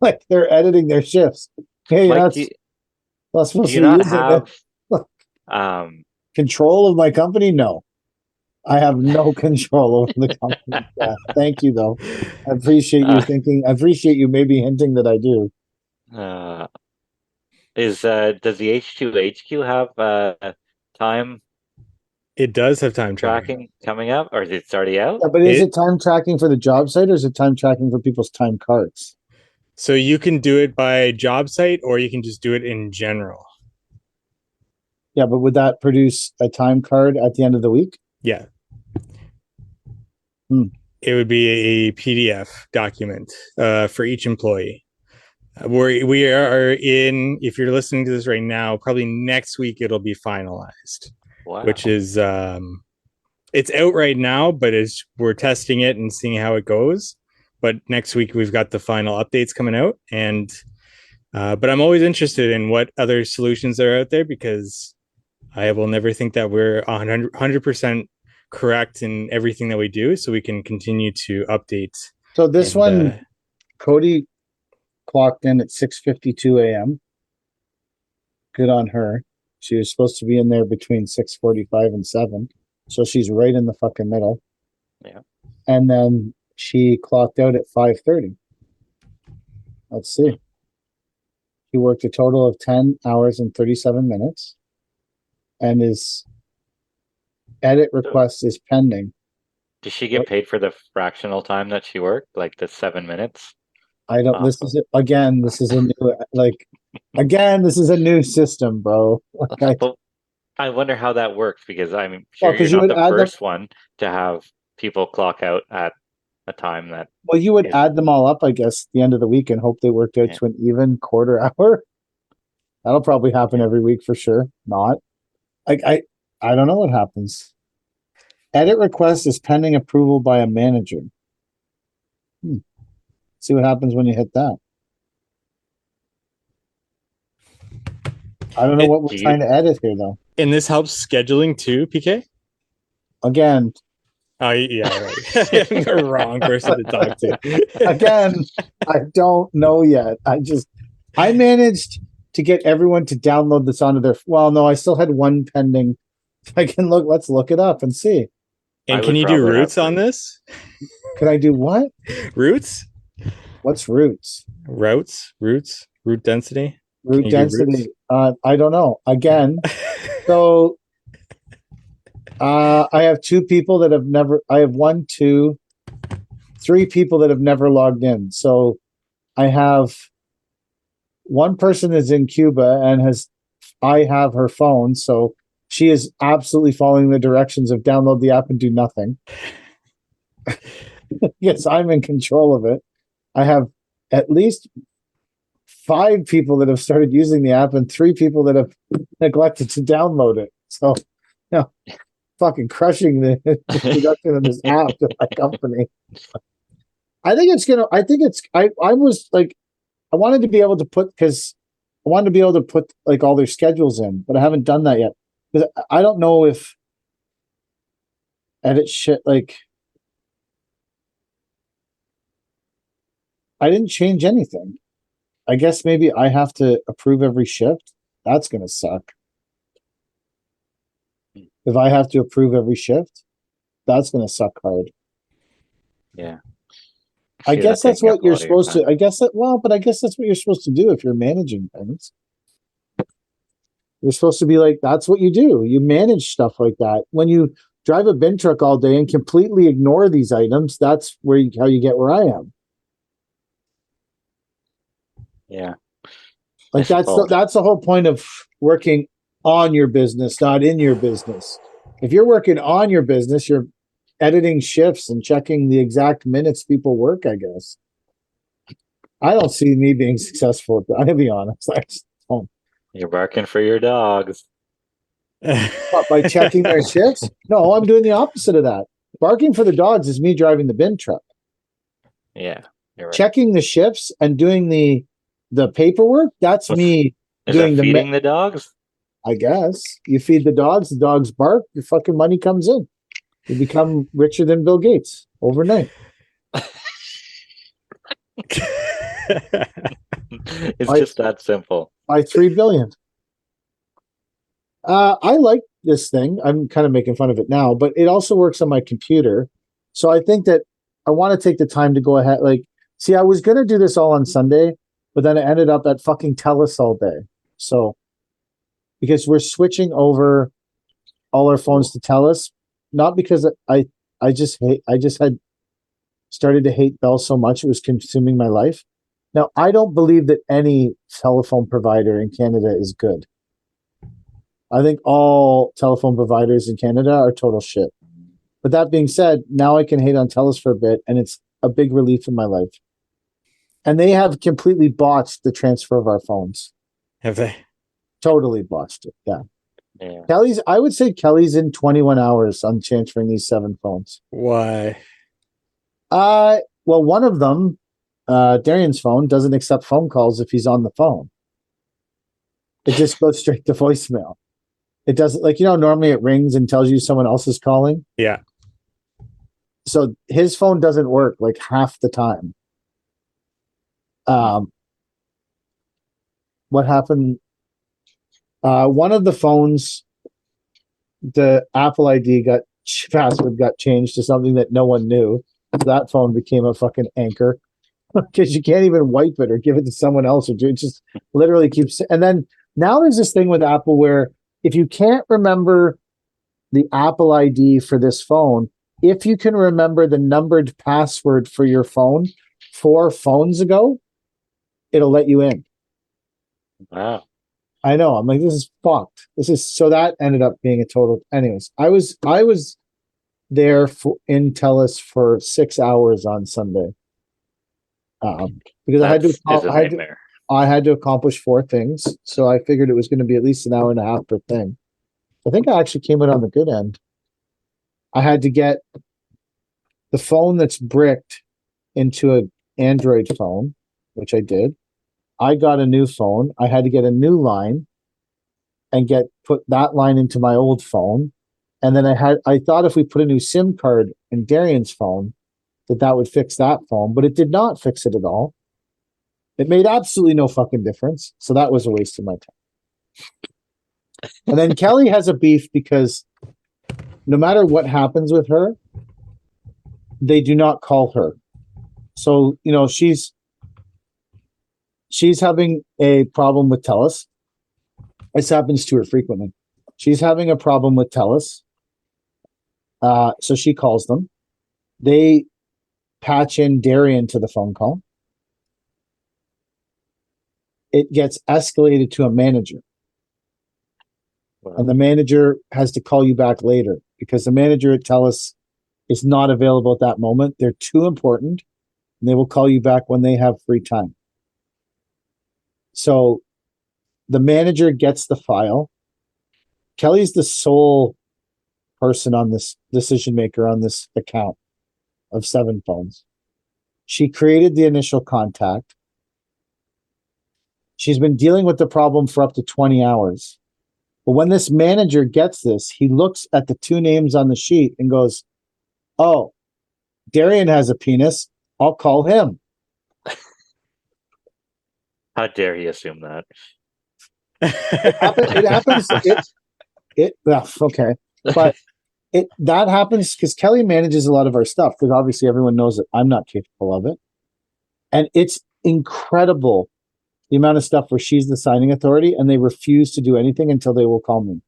Like they're editing their shifts. Hey, Mike, that's supposed do you to be not have control of my company? No. I have no control over the company. Yeah, thank you though. I appreciate you thinking. I appreciate you maybe hinting that I do. Does the H2HQ have time? It does have time tracking coming up, or is it already out? Yeah, but is it time tracking for the job site, or is it time tracking for people's time cards? So you can do it by job site, or you can just do it in general. Yeah, but would that produce a time card at the end of the week? Yeah. It would be a PDF document for each employee. We are in, if you're listening to this right now, probably next week it'll be finalized. Wow. Which is it's out right now, but we're testing it and seeing how it goes. But next week we've got the final updates coming out, and but I'm always interested in what other solutions are out there, because I will never think that we're 100% correct in everything that we do, so we can continue to update. So this one, Cody clocked in at 6:52 a.m. Good on her. She was supposed to be in there between 6:45 and 7. So she's right in the fucking middle. Yeah. And then she clocked out at 5:30. Let's see. She worked a total of 10 hours and 37 minutes. And his edit request is pending. Does she get paid for the fractional time that she worked, like the 7 minutes? I don't. This is this is a new system, bro. I wonder how that works, because I'm sure you're not the first one to have people clock out at a time that. Well, you would add them all up, I guess, at the end of the week and hope they worked out to an even quarter hour. That'll probably happen every week for sure. Not. I don't know what happens. Edit request is pending approval by a manager. See what happens when you hit that. I don't know what we're trying to edit here, though. And this helps scheduling too, PK? Again. Oh, yeah, right. I'm the wrong person to talk to. Again, I don't know yet. I managed to get everyone to download this onto their. Well, no, I still had one pending. I can look. Let's look it up and see. And can you do roots on this? Can I do what? Roots? What's roots? Root density. Root density. I don't know. Again, so I have two people that have never. I have 3 people that have never logged in. So I have one person is in Cuba and I have her phone, so she is absolutely following the directions of download the app and do nothing. Yes, I'm in control of it. I have at least 5 people that have started using the app and 3 people that have neglected to download it. So, fucking crushing the production of this app to my company. I was like, I wanted to be able to put like all their schedules in, but I haven't done that yet. Because I don't know if edit shit, like, I didn't change anything. I guess maybe I have to approve every shift. That's going to suck. if I have to approve every shift, that's going to suck hard. Yeah. I See guess that that's taking up what a you're lot of your supposed to. time. I guess that's what you're supposed to do if you're managing things. You're supposed to be like, that's what you do. You manage stuff like that. When you drive a bin truck all day and completely ignore these items, that's how you get where I am. Yeah. Like that's the whole point of working on your business, not in your business. If you're working on your business, you're editing shifts and checking the exact minutes people work, I guess. I don't see me being successful at that. I'm gonna be honest. You're barking for your dogs. But by checking their shifts? No, I'm doing the opposite of that. Barking for the dogs is me driving the bin truck. Yeah, you're right. Checking the shifts and doing the paperwork, that's me doing that feeding the dogs? I guess. You feed the dogs bark, your fucking money comes in. You become richer than Bill Gates overnight. It's just that simple. By 3 billion. I like this thing. I'm kind of making fun of it now, but it also works on my computer. So I think that I want to take the time to go ahead. Like, see, I was going to do this all on Sunday, but then I ended up at fucking TELUS all day. So, because we're switching over all our phones to TELUS, not because I just had started to hate Bell so much it was consuming my life. Now, I don't believe that any telephone provider in Canada is good. I think all telephone providers in Canada are total shit. But that being said, now I can hate on TELUS for a bit, and it's a big relief in my life. And they have completely botched the transfer of our phones. Have they? Totally botched it, yeah. Yeah. I would say Kelly's in 21 hours on transferring these 7 phones. Why? Well, one of them, Darian's phone, doesn't accept phone calls if he's on the phone. It just goes straight to voicemail. It doesn't, like, normally it rings and tells you someone else is calling. Yeah. So his phone doesn't work like half the time. What happened? One of the phones, the Apple ID password got changed to something that no one knew. That phone became a fucking anchor because you can't even wipe it or give it to someone else, or it just literally keeps. And then now there's this thing with Apple where if you can't remember the Apple ID for this phone, if you can remember the numbered password for your phone 4 phones ago, it'll let you in. Wow. I know. I'm like, this is fucked. So that ended up being a total. Anyways, I was there in TELUS for 6 hours on Sunday. Because I had to accomplish 4 things. So I figured it was going to be at least an hour and a half per thing. I think I actually came out on the good end. I had to get the phone that's bricked into an Android phone, which I did. I got a new phone. I had to get a new line and put that line into my old phone. And then I thought if we put a new SIM card in Darian's phone, that would fix that phone, but it did not fix it at all. It made absolutely no fucking difference. So that was a waste of my time. And then Kelly has a beef because no matter what happens with her, they do not call her. So, she's having a problem with TELUS. This happens to her frequently. She's having a problem with TELUS. So she calls them. They patch in Darian to the phone call. It gets escalated to a manager. Wow. And the manager has to call you back later because the manager at TELUS is not available at that moment. They're too important, and they will call you back when they have free time. So the manager gets the file. Kelly's the sole person on this decision maker on this account of 7 phones. She created the initial contact. She's been dealing with the problem for up to 20 hours. But when this manager gets this, he looks at the 2 names on the sheet and goes, "Oh, Darian has a penis. I'll call him." How dare he assume that? It happens. Okay. But that happens because Kelly manages a lot of our stuff, because obviously everyone knows that I'm not capable of it. And it's incredible the amount of stuff where she's the signing authority and they refuse to do anything until they will call me.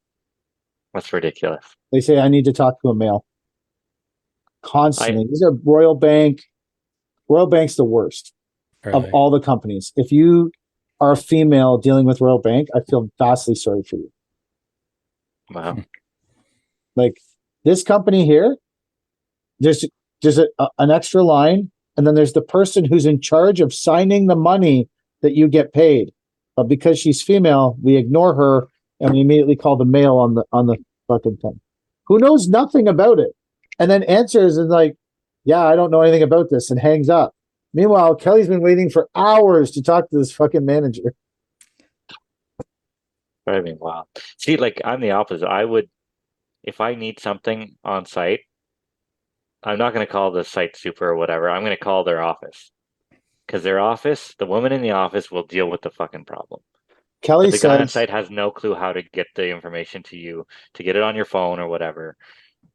That's ridiculous. They say, I need to talk to a male. Constantly. These are Royal Bank. Royal Bank's the worst of all the companies. If you are a female dealing with Royal Bank, I feel vastly sorry for you. Wow. Like this company here, there's an extra line, and then there's the person who's in charge of signing the money that you get paid. But because she's female, we ignore her and we immediately call the male on the fucking thing, who knows nothing about it, and then answers and like, yeah, I don't know anything about this, and hangs up. Meanwhile, Kelly's been waiting for hours to talk to this fucking manager. I mean, wow. See, like I'm the opposite. I would, if I need something on site, I'm not going to call the site super or whatever. I'm going to call their office, because their office, the woman in the office, will deal with the fucking problem. Kelly But the says, guy on site has no clue how to get the information to you, to get it on your phone or whatever.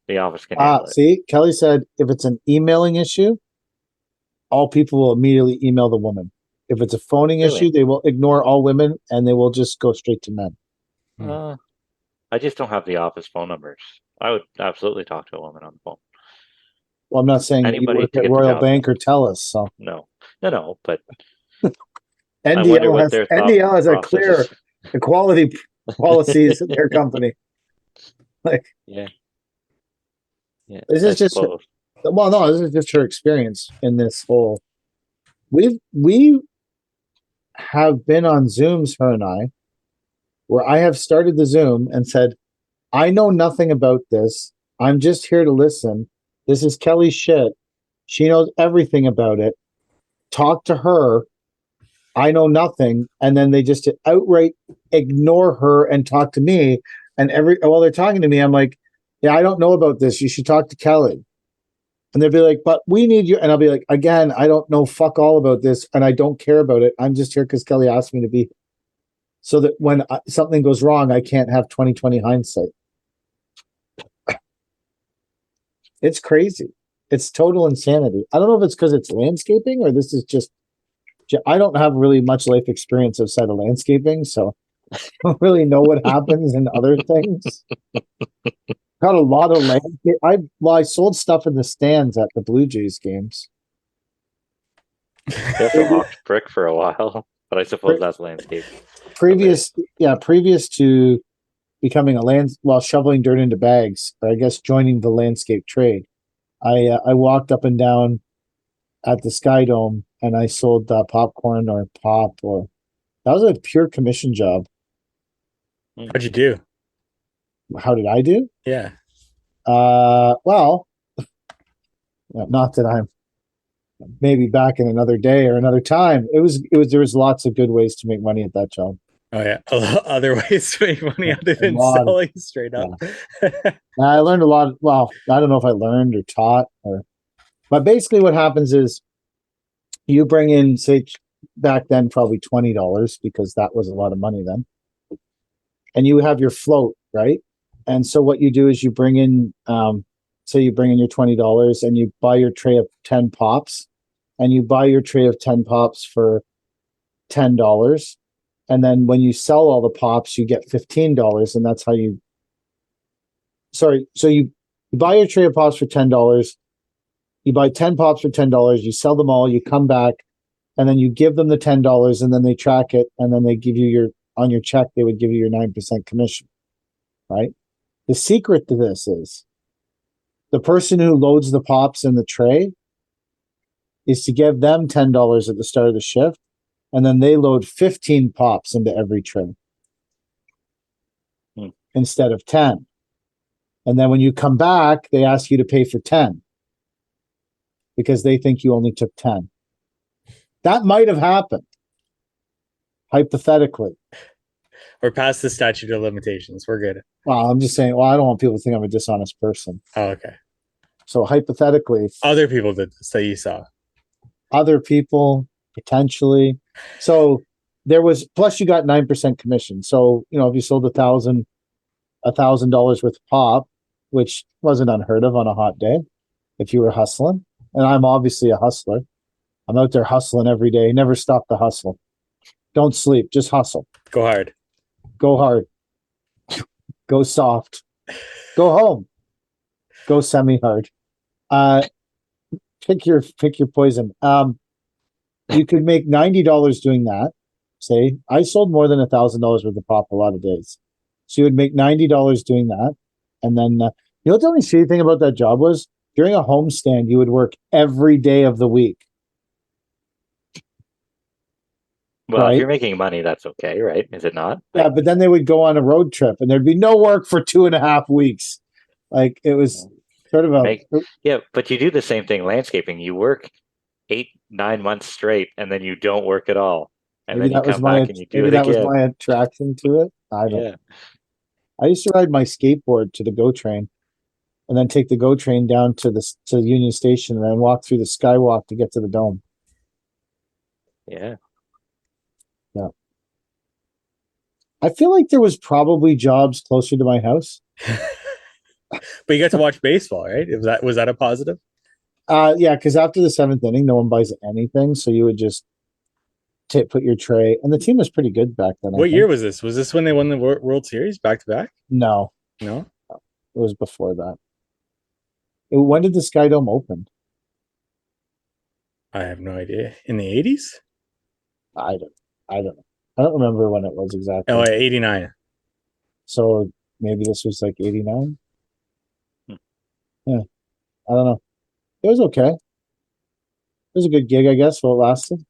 The office can handle it. See, Kelly said if it's an emailing issue, all people will immediately email the woman. If it's a phoning issue, they will ignore all women and they will just go straight to men. I just don't have the office phone numbers. I would absolutely talk to a woman on the phone. Well, I'm not saying that you work at Royal Bank or TELUS. So no, but NDL has a clear equality policies in their company. Like, yeah. This is just her experience in this whole. We have been on Zooms, her and I, where I have started the Zoom and said, I know nothing about this. I'm just here to listen. This is Kelly's shit. She knows everything about it. Talk to her. I know nothing. And then they just outright ignore her and talk to me. And while they're talking to me, I'm like, yeah, I don't know about this. You should talk to Kelly. And they'll be like, but we need you. And I'll be like, again, I don't know fuck all about this. And I don't care about it. I'm just here because Kelly asked me to be. So that when something goes wrong, I can't have 20/20 hindsight. It's crazy. It's total insanity. I don't know if it's because it's landscaping or this is just. I don't have really much life experience outside of landscaping, so I don't really know what happens in other things. Got a lot of landscape. I sold stuff in the stands at the Blue Jays games. That's a hawked brick for a while, but I suppose that's landscape. Previous to becoming shoveling dirt into bags, or I guess joining the landscape trade, I walked up and down at the Sky Dome and I sold popcorn or pop, or that was a pure commission job. How'd you do? How did I do? Yeah. Well, not that I'm maybe back in another day or another time. There was lots of good ways to make money at that job. Oh yeah, other ways to make money other than selling straight up. Yeah. I learned a lot. Well, I don't know if I learned or taught, but basically what happens is you bring in, say, back then probably $20 because that was a lot of money then, and you have your float, right? And so what you do is you bring in, say you bring in your $20 and you buy your tray of 10 pops, and you buy your tray of 10 pops for $10. And then when you sell all the pops, you get $15, and that's how you. Sorry, so you buy your tray of pops for $10. You buy 10 pops for $10. You sell them all. You come back, and then you give them the $10, and then they track it, and then they give you on your check. They would give you your 9% commission, right? The secret to this is the person who loads the pops in the tray is to give them $10 at the start of the shift. And then they load 15 pops into every tray instead of 10. And then when you come back, they ask you to pay for 10 because they think you only took 10. That might have happened, hypothetically. We're past the statute of limitations. We're good. Well, I'm just saying, I don't want people to think I'm a dishonest person. Oh, okay. So hypothetically. Other people did this that you saw. Other people, potentially. So there was, plus you got 9% commission. So, if you sold $1,000 worth of pop, which wasn't unheard of on a hot day if you were hustling. And I'm obviously a hustler. I'm out there hustling every day. Never stop the hustle. Don't sleep. Just hustle. Go hard. Go hard. Go soft. Go home. Go semi-hard. Pick your poison. You could make $90 doing that. Say, I sold more than $1,000 worth of pop a lot of days. So you would make $90 doing that. And then, you know what the only shitty thing about that job was? During a homestand, you would work every day of the week. Well, right? if you're making money, that's okay, right? Is it not? Yeah, but then they would go on a road trip and there'd be no work for 2.5 weeks. Like it was sort of a yeah, but you do the same thing landscaping. You work 8-9 months straight and then you don't work at all. And maybe then you that was come my back and you do maybe it that was again. my attraction to it. I don't. Yeah. I used to ride my skateboard to the GO train, and then take the GO train down to Union Station, and then walk through the Skywalk to get to the Dome. Yeah. Yeah. I feel like there was probably jobs closer to my house. But you got to watch baseball, right? Was that a positive? Yeah, because after the 7th inning, no one buys anything, so you would just put your tray, and the team was pretty good back then. What year was this? Was this when they won the World Series back to back? No, it was before that. When did the Sky Dome open? I have no idea. In the 80s? I don't know. I don't remember when it was exactly. Oh, 89. So maybe this was like 89. Yeah, I don't know. It was okay. It was a good gig, I guess, while it lasted.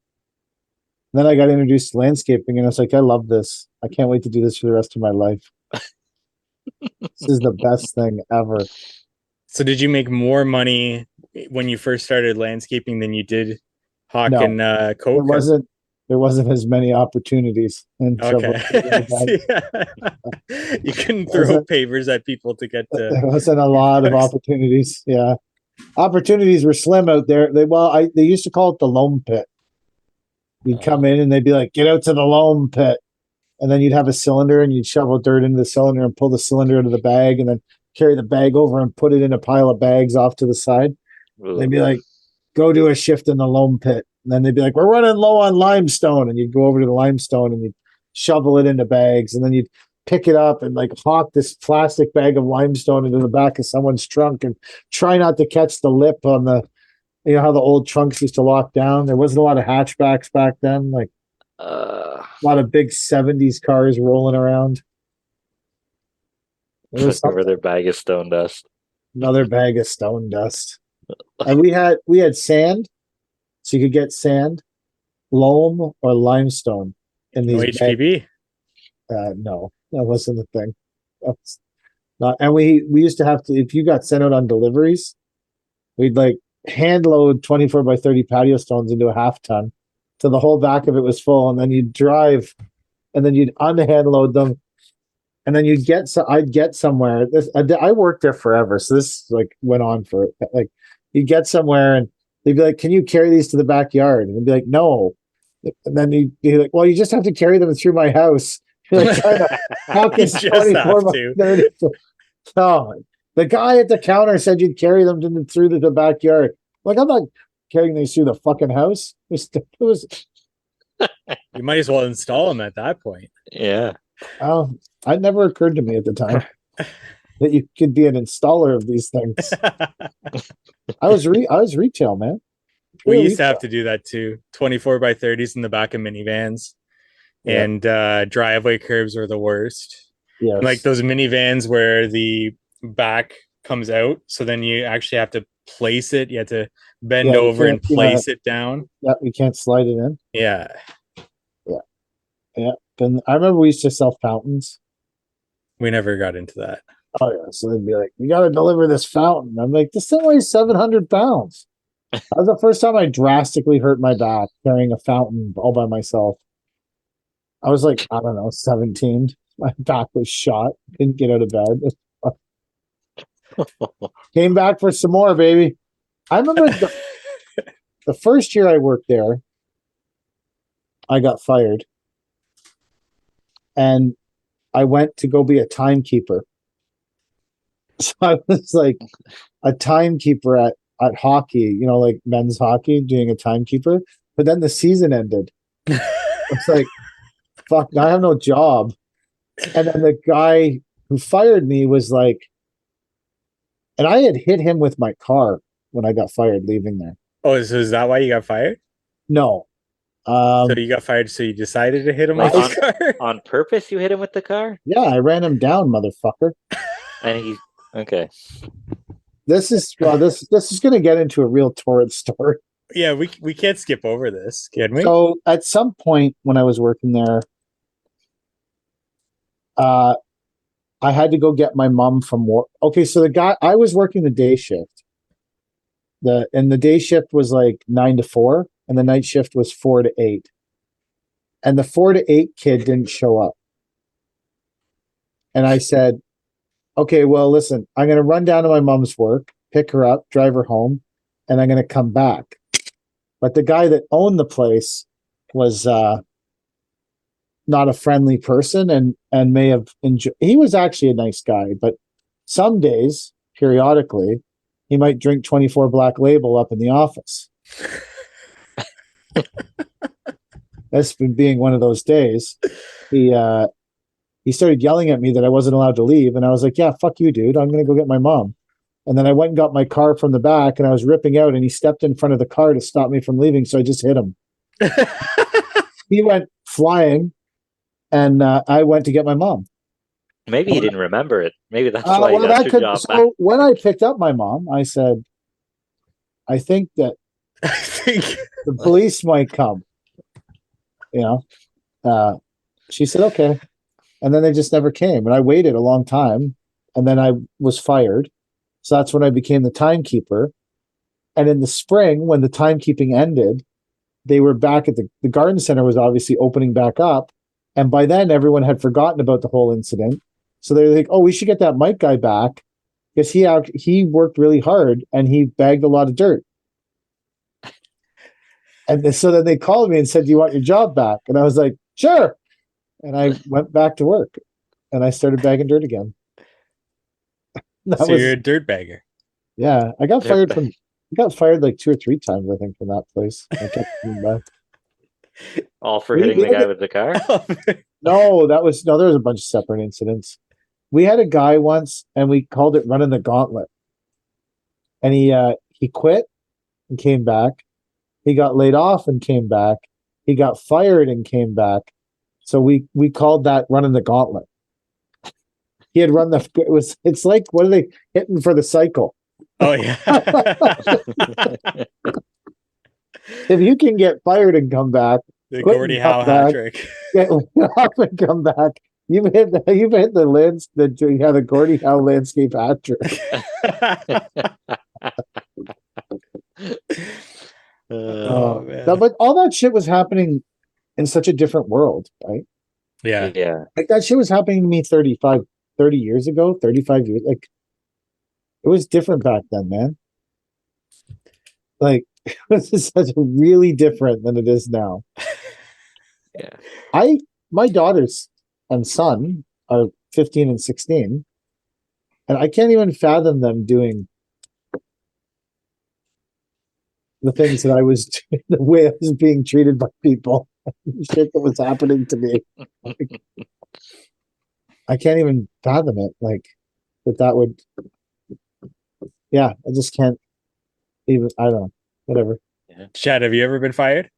Then I got introduced to landscaping, and I was like, I love this. I can't wait to do this for the rest of my life. This is the best thing ever. So did you make more money when you first started landscaping than you did Hawk and Coke? There wasn't as many opportunities. And okay. You couldn't throw pavers at people to get to. There wasn't a lot of opportunities. Yeah. Opportunities were slim out there. They used to call it the loam pit. You'd come in and they'd be like, get out to the loam pit. And then you'd have a cylinder and you'd shovel dirt into the cylinder and pull the cylinder out of the bag and then carry the bag over and put it in a pile of bags off to the side. They'd be like, go do a shift in the loam pit. And then they'd be like, we're running low on limestone. And you'd go over to the limestone and you'd shovel it into bags. And then you'd pick it up and like hawk this plastic bag of limestone into the back of someone's trunk and try not to catch the lip on the, you know how the old trunks used to lock down? There wasn't a lot of hatchbacks back then. Like a lot of big 70s cars rolling around. Another bag of stone dust. Another bag of stone dust. And we had sand, so you could get sand, loam, or limestone in these. No HPB. No, that wasn't the thing. That's not. And we used to have to, if you got sent out on deliveries, we'd like hand load 24 by 30 patio stones into a half ton till the whole back of it was full, and then you'd drive, and then you'd unhand load them. And then I'd get somewhere. I worked there forever, so this like went on for like you'd get somewhere and they'd be like, "Can you carry these to the backyard?" And I'd be like, "No." And then you'd be like, "Well, you just have to carry them through my house." You're like trying to how can 24 by 30? No, the guy at the counter said you'd carry them through the backyard. Like I'm not carrying these through the fucking house. It was. You might as well install them at that point. Yeah. It never occurred to me at the time that you could be an installer of these things. I was retail, man. We used to have to do that too. 24 by 30s in the back of minivans. Yeah. And driveway curbs are the worst. Yes. Like those minivans where the back comes out, so then you actually have to place it. You have to bend over and place it down. Yeah, you can't slide it in. Yeah. Yeah. And I remember we used to sell fountains. We never got into that. Oh yeah. So they'd be like, "You got to deliver this fountain." I'm like, "This thing weighs 700 pounds." That was the first time I drastically hurt my back carrying a fountain all by myself. I was like, I don't know, 17. My back was shot. Couldn't get out of bed. Came back for some more, baby. I remember the first year I worked there, I got fired. And I went to go be a timekeeper. So I was like a timekeeper at hockey, like men's hockey, doing a timekeeper. But then the season ended. It's like, fuck, now I have no job. And then the guy who fired me was like, and I had hit him with my car when I got fired leaving there. Oh, so is that why you got fired? No. So Um, you got fired, so you decided to hit him with Like I, his on car? on purpose, you hit him with the car, yeah, I ran him down, motherfucker. and he okay. This is going to get into a real torrid story. Yeah, we can't skip over this, can we? So at some point when I was working there, uh, I had to go get my mom from work. Okay, so the guy I was working the day shift. The day shift was like 9 to 4, and the night shift was 4 to 8. And the 4 to 8 kid didn't show up. And I said, okay, well, listen, I'm going to run down to my mom's work, pick her up, drive her home, and I'm going to come back. But the guy that owned the place was not a friendly person, and may have enjoyed. He was actually a nice guy, but some days, periodically, he might drink 24 Black Label up in the office. That's been being one of those days. He started yelling at me that I wasn't allowed to leave, and I was like, "Yeah, fuck you, dude. I'm going to go get my mom." And then I went and got my car from the back, and I was ripping out, and he stepped in front of the car to stop me from leaving, so I just hit him. He went flying, and I went to get my mom. Maybe he didn't remember it. Maybe that's why you Well, got that your could. job back. So when I picked up my mom, I said, "I think that I think the police might come." You know, she said, "Okay," and then they just never came, and I waited a long time, and then I was fired. So that's when I became the timekeeper. And in the spring, when the timekeeping ended, they were back at the garden center was obviously opening back up, and by then everyone had forgotten about the whole incident. So they're like, "Oh, we should get that Mike guy back because he worked really hard and he bagged a lot of dirt." And so then they called me and said, "Do you want your job back?" And I was like, "Sure." And I went back to work and I started bagging dirt again. That so. You're was a dirtbagger. Yeah. I They're- got fired like 2 or 3 times, I think, from that place. I kept coming back. all for We, hitting we the had guy a- with the car. no, there was a bunch of separate incidents. We had a guy once and we called it running the gauntlet. And he quit and came back. He got laid off and came back. He got fired and came back. So we called that running the gauntlet. He had run it's like, what are they hitting for the cycle? Oh yeah. If you can get fired and come back, The quit Gordie and come Howe hat back, trick. get laid off and come back, you've hit the Gordie Howe landscape hat trick. Oh man. But all that shit was happening in such a different world, right? Yeah. Yeah. Like that shit was happening to me 30 years ago, 35 years. Like it was different back then, man. Like it was just such really different than it is now. Yeah. My daughters and son are 15 and 16, and I can't even fathom them doing the things that I was the way I was being treated by people, the shit that was happening to me. Like, I can't even fathom it. Like that would, yeah, I just can't even, I don't know, whatever. Chad, have you ever been fired?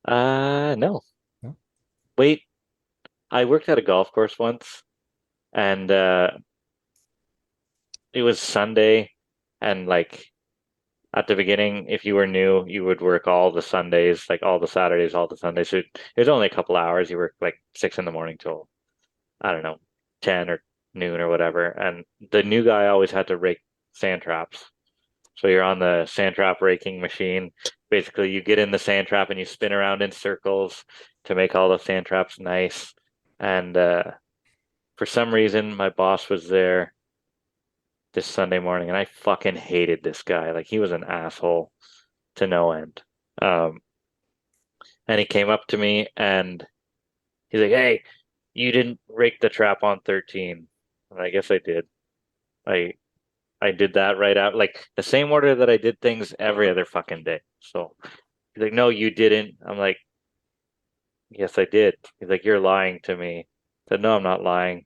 No. No? Wait, I worked at a golf course once, and it was Sunday, and like at the beginning, if you were new, you would work all the Sundays, like all the Saturdays, all the Sundays. So it was only a couple hours. You work like 6 in the morning till I don't know, 10 or noon or whatever. And the new guy always had to rake sand traps. So you're on the sand trap raking machine. Basically, you get in the sand trap and you spin around in circles to make all the sand traps nice. And for some reason, my boss was there this Sunday morning, and I fucking hated this guy. Like he was an asshole to no end. Um, and he came up to me and he's like, "Hey, you didn't rake the trap on 13." And I guess I did. I did that right out, like the same order that I did things every other fucking day. So he's like, no, you didn't. I'm like, yes, I did. He's like, you're lying to me. I said, no, I'm not lying.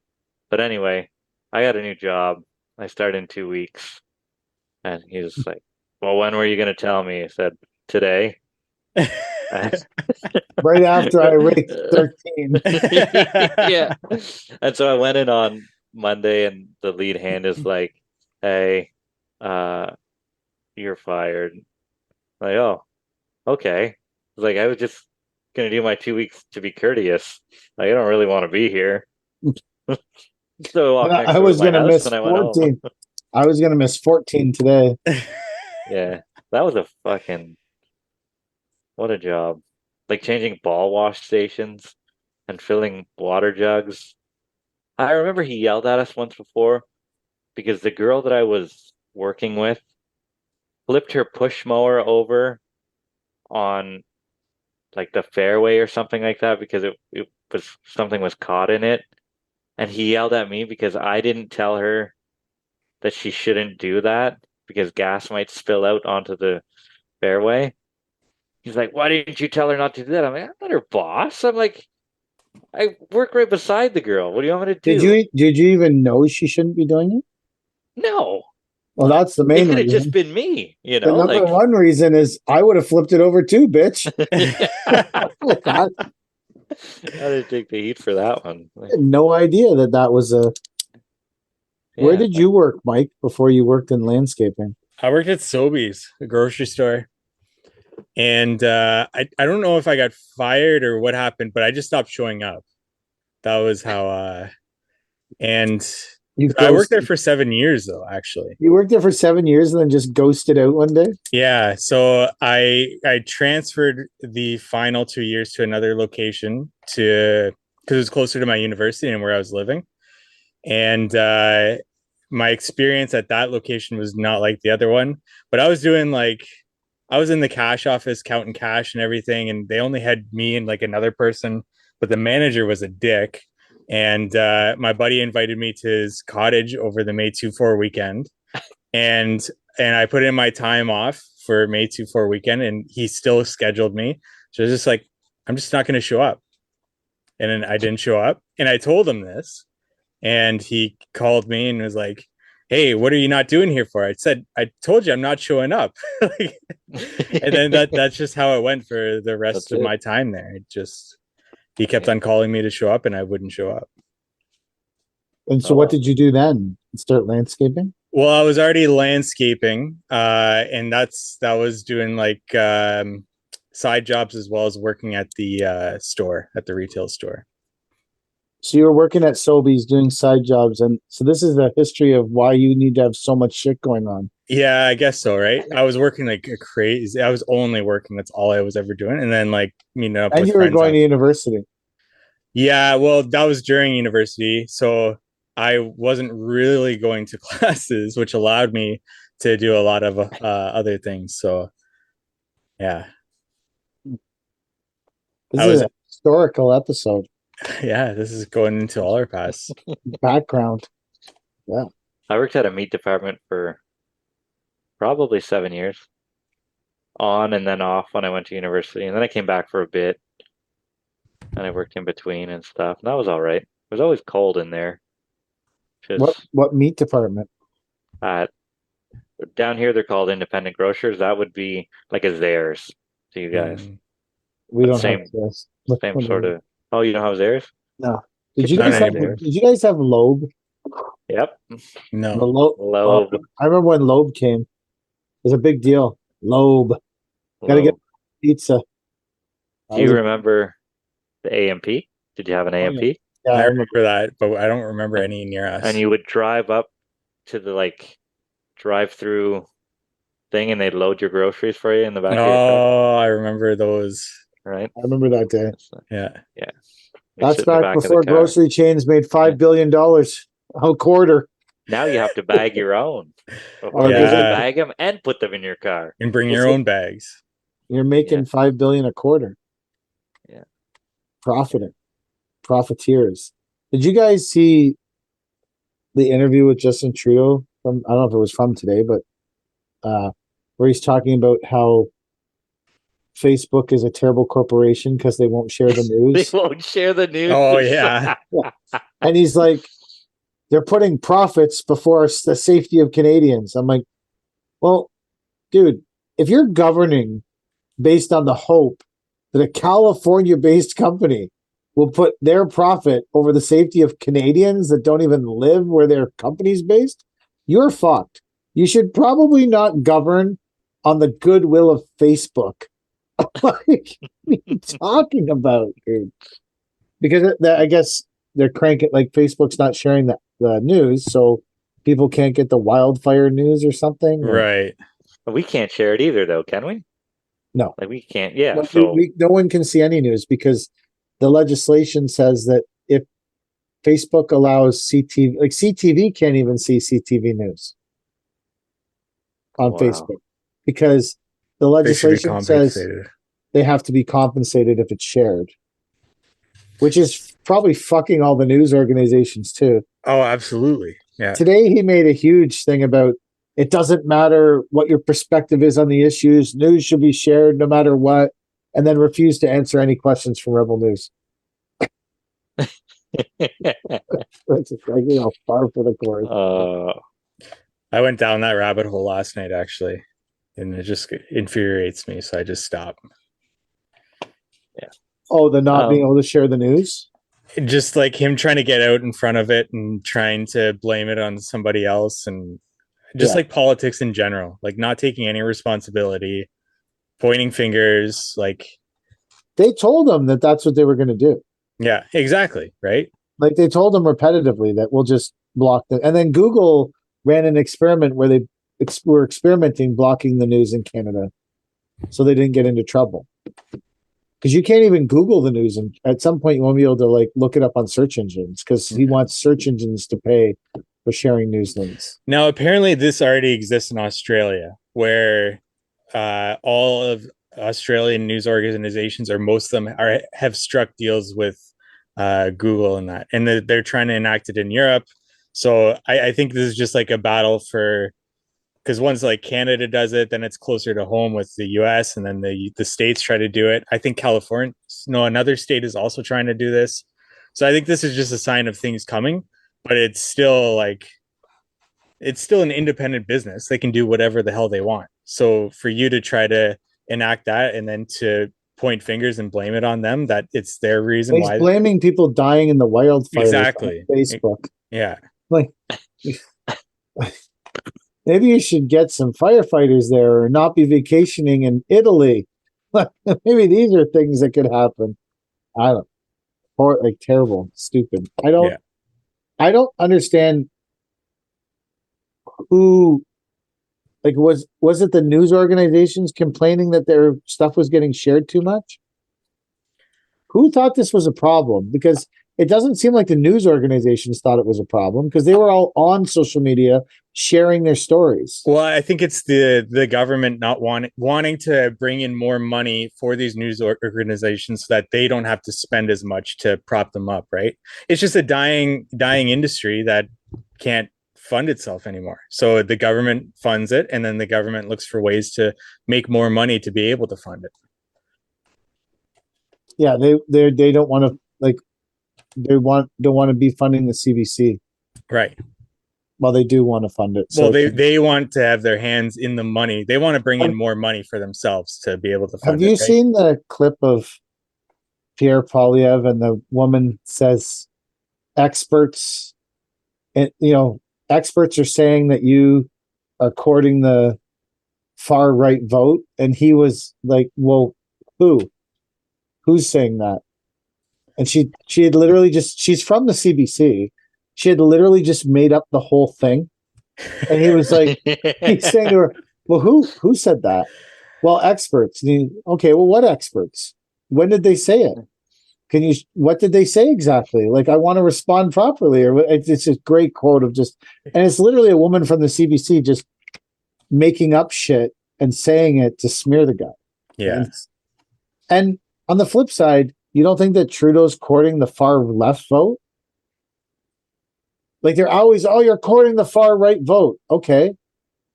But anyway, I got a new job. I start in 2 weeks. And he was like, well, when were you going to tell me? I said, today. Right after I raised 13. Yeah. And so I went in on Monday, and the lead hand is like, hey, uh, you're fired. Like, oh, okay. Like, I was just gonna do my 2 weeks to be courteous. Like, I don't really want to be here. So I walked next I door to was my gonna house miss and I went home. 14. I was gonna miss 14 today. Yeah. That was a fucking what a job. Like changing ball wash stations and filling water jugs. I remember he yelled at us once before because the girl that I was working with flipped her push mower over on like the fairway or something like that because it was something was caught in it. And he yelled at me because I didn't tell her that she shouldn't do that because gas might spill out onto the fairway. He's like, why didn't you tell her not to do that? I'm like, I'm not her boss. I'm like, I work right beside the girl. What do you want me to Did do? you even know she shouldn't be doing it? No, Well, that's the it main could have just reason. been me, The number like one reason is I would have flipped it over too, bitch. Like, I I didn't take the heat for that one. Like, had no idea that was a. Where yeah, did you work, Mike, before you worked in landscaping? I worked at Sobeys, a grocery store. And I don't know if I got fired or what happened, but I just stopped showing up. That was how and You I worked there ghosted. for 7 years though, actually. You worked there for 7 years and then just ghosted out one day. Yeah. So I transferred the final 2 years to another location to because it was closer to my university and where I was living. And my experience at that location was not like the other one, but I was doing like I was in the cash office counting cash and everything, and they only had me and like another person, but the manager was a dick. And my buddy invited me to his cottage over the May 2-4 weekend, and I put in my time off for May 2-4 weekend, and he still scheduled me. So I was just like, I'm just not going to show up, and then I didn't show up, and I told him this, and he called me and was like, hey, what are you not doing here for? I said, I told you I'm not showing up. Like, and then that's just how it went for the rest that's of it. my time there. It just he kept Yeah. on calling me to show up and I wouldn't show up. And so, Oh, what well. did you do then? Start landscaping? Well, I was already landscaping, and that was doing like side jobs as well as working at the store, at the retail store. So you were working at Sobeys doing side jobs, and so this is the history of why you need to have so much shit going on. Yeah, I guess so, right? I was working like a crazy. I was only working. That's all I was ever doing, and then like meeting up And with you were friends. going to university. Yeah, well, that was during university, so I wasn't really going to classes, which allowed me to do a lot of other things. So yeah, This I is was a historical episode. yeah. This is going into all our past. Background. Yeah. I worked at a meat department for probably 7 years, on and then off when I went to university, and then I came back for a bit, and I worked in between and stuff. And that was all right. It was always cold in there. Just What meat department? uh, down here, they're called independent grocers. That would be like a Zayres to you guys. Mm. We But don't have this. same sort of. Oh, you don't have Zayres? No. Get Not yourself anymore. Zayres. Did you guys have Loeb? Yep. The No. Loeb. I remember when Loeb came. It was a big deal. Loeb. Gotta get Loeb. pizza. Do you remember the AMP? Did you have an Oh, AMP? yeah, I I remember. remember that, but I don't remember And any near us. and you would drive up to the like drive-through thing, and they'd load your groceries for you in the back of your truck, Oh, I remember those. right? I remember that day. Yeah. Yeah. You That's sit in the back back of the before car. grocery chains made Yeah. $5 billion a quarter. Now you have to bag your own. Or Before you there's have to Yeah. bag them and put them in your car. And bring It's your like- own bags. You're making Yeah. $5 billion a quarter. Yeah. Profiteers. Did you guys see the interview with Justin Trudeau from, I don't know if it was from today, but where he's talking about how Facebook is a terrible corporation because they won't share the They news. won't share the news. Oh, yeah. And he's like, they're putting profits before the safety of Canadians. I'm like, well, dude, if you're governing based on the hope that a California-based company will put their profit over the safety of Canadians that don't even live where their company's based, you're fucked. You should probably not govern on the goodwill of Facebook. Like, what are you talking about, dude? Because I guess they're cranking, like, Facebook's not sharing the news, so people can't get the wildfire news or something. Right. We can't share it either, though, can we? No. Like, we can't. Yeah. Well, So no one can see any news because the legislation says that if Facebook allows CTV, like CTV can't even see CTV news on Wow. Facebook because the They should be legislation says compensated. they have to be compensated if it's shared, which is probably fucking all the news organizations too. Oh, absolutely. Yeah. Today he made a huge thing about it doesn't matter what your perspective is on the issues. News should be shared no matter what, and then refused to answer any questions from Rebel News. It's just like, far for the course. I went down that rabbit hole last night, actually, and it just infuriates me, so I just stopped. Yeah. Oh, the not being able to share the news? Just like him trying to get out in front of it and trying to blame it on somebody else, and just like politics in general, like not taking any responsibility, pointing fingers. Like, they told them that that's what they were going to do. Yeah, exactly. Right. Like, they told them repetitively that we'll just block them. And then Google ran an experiment where they were experimenting blocking the news in Canada so they didn't get into trouble. Because you can't even Google the news, and at some point you won't be able to like look it up on search engines because he wants search engines to pay for sharing news links. Now, apparently, this already exists in Australia, where all of Australian news organizations, or most of them, have struck deals with Google and that, and they're trying to enact it in Europe. So I think this is just like a battle for, because once like Canada does it, then it's closer to home with the US, and then the states try to do it. I think another state is also trying to do this. So I think this is just a sign of things coming, but it's still an independent business. They can do whatever the hell they want. So for you to try to enact that and then to point fingers and blame it on them, that it's their reason why. He's blaming people dying in the wildfires Exactly. on Facebook. Yeah. Like, maybe you should get some firefighters there or not be vacationing in Italy. Maybe these are things that could happen. I don't know. Or like terrible, stupid. I don't understand who, like, was it the news organizations complaining that their stuff was getting shared too much? Who thought this was a problem? Because it doesn't seem like the news organizations thought it was a problem because they were all on social media sharing their stories. Well, I think it's the government not wanting to bring in more money for these news organizations so that they don't have to spend as much to prop them up, right? It's just a dying industry that can't fund itself anymore. So the government funds it, and then the government looks for ways to make more money to be able to fund it. Yeah, they don't want to, like, don't want to be funding the CBC. Right. Well, they do want to fund it. Well, they want to have their hands in the money. They want to bring in more money for themselves to be able to fund it. Have you seen the clip of Pierre Poilievre and the woman says experts, and experts are saying that you are courting the far right vote, and he was like, well, who's saying that? And she had literally she's from the CBC. She had literally just made up the whole thing. And he was like, he's saying to her, well, who said that? Well, experts. Okay, well, what experts? When did they say it? What did they say exactly? Like, I want to respond properly. Or it's a great quote of and it's literally a woman from the CBC just making up shit and saying it to smear the guy. Yeah. And on the flip side, you don't think that Trudeau's courting the far left vote? Like they're always, oh, you're courting the far right vote. Okay.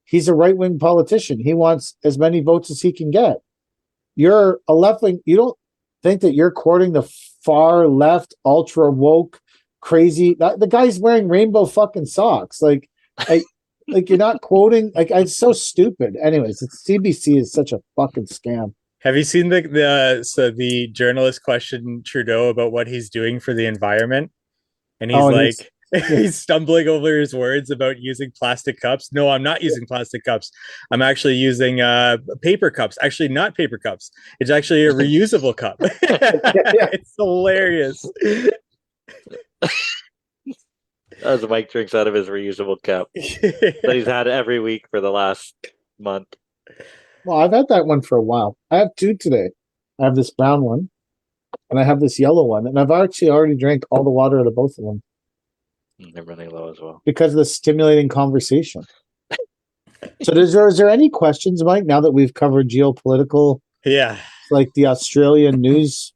He's a right wing politician. He wants as many votes as he can get. You're a left wing. You don't think that you're courting the far left, ultra woke, crazy. The guy's wearing rainbow fucking socks. Like you're not quoting. Like it's so stupid. Anyways, CBC is such a fucking scam. Have you seen the journalist questioned Trudeau about what he's doing for the environment? And he's like, he's stumbling over his words about using plastic cups. No, I'm not using plastic cups. I'm actually using paper cups. Actually, not paper cups. It's actually a reusable cup. It's hilarious. As Mike drinks out of his reusable cup that he's had every week for the last month. Well, I've had that one for a while. I have two today. I have this brown one, and I have this yellow one, and I've actually already drank all the water out of both of them. They're running low as well. Because of the stimulating conversation. So is there any questions, Mike, now that we've covered geopolitical, yeah, like the Australian news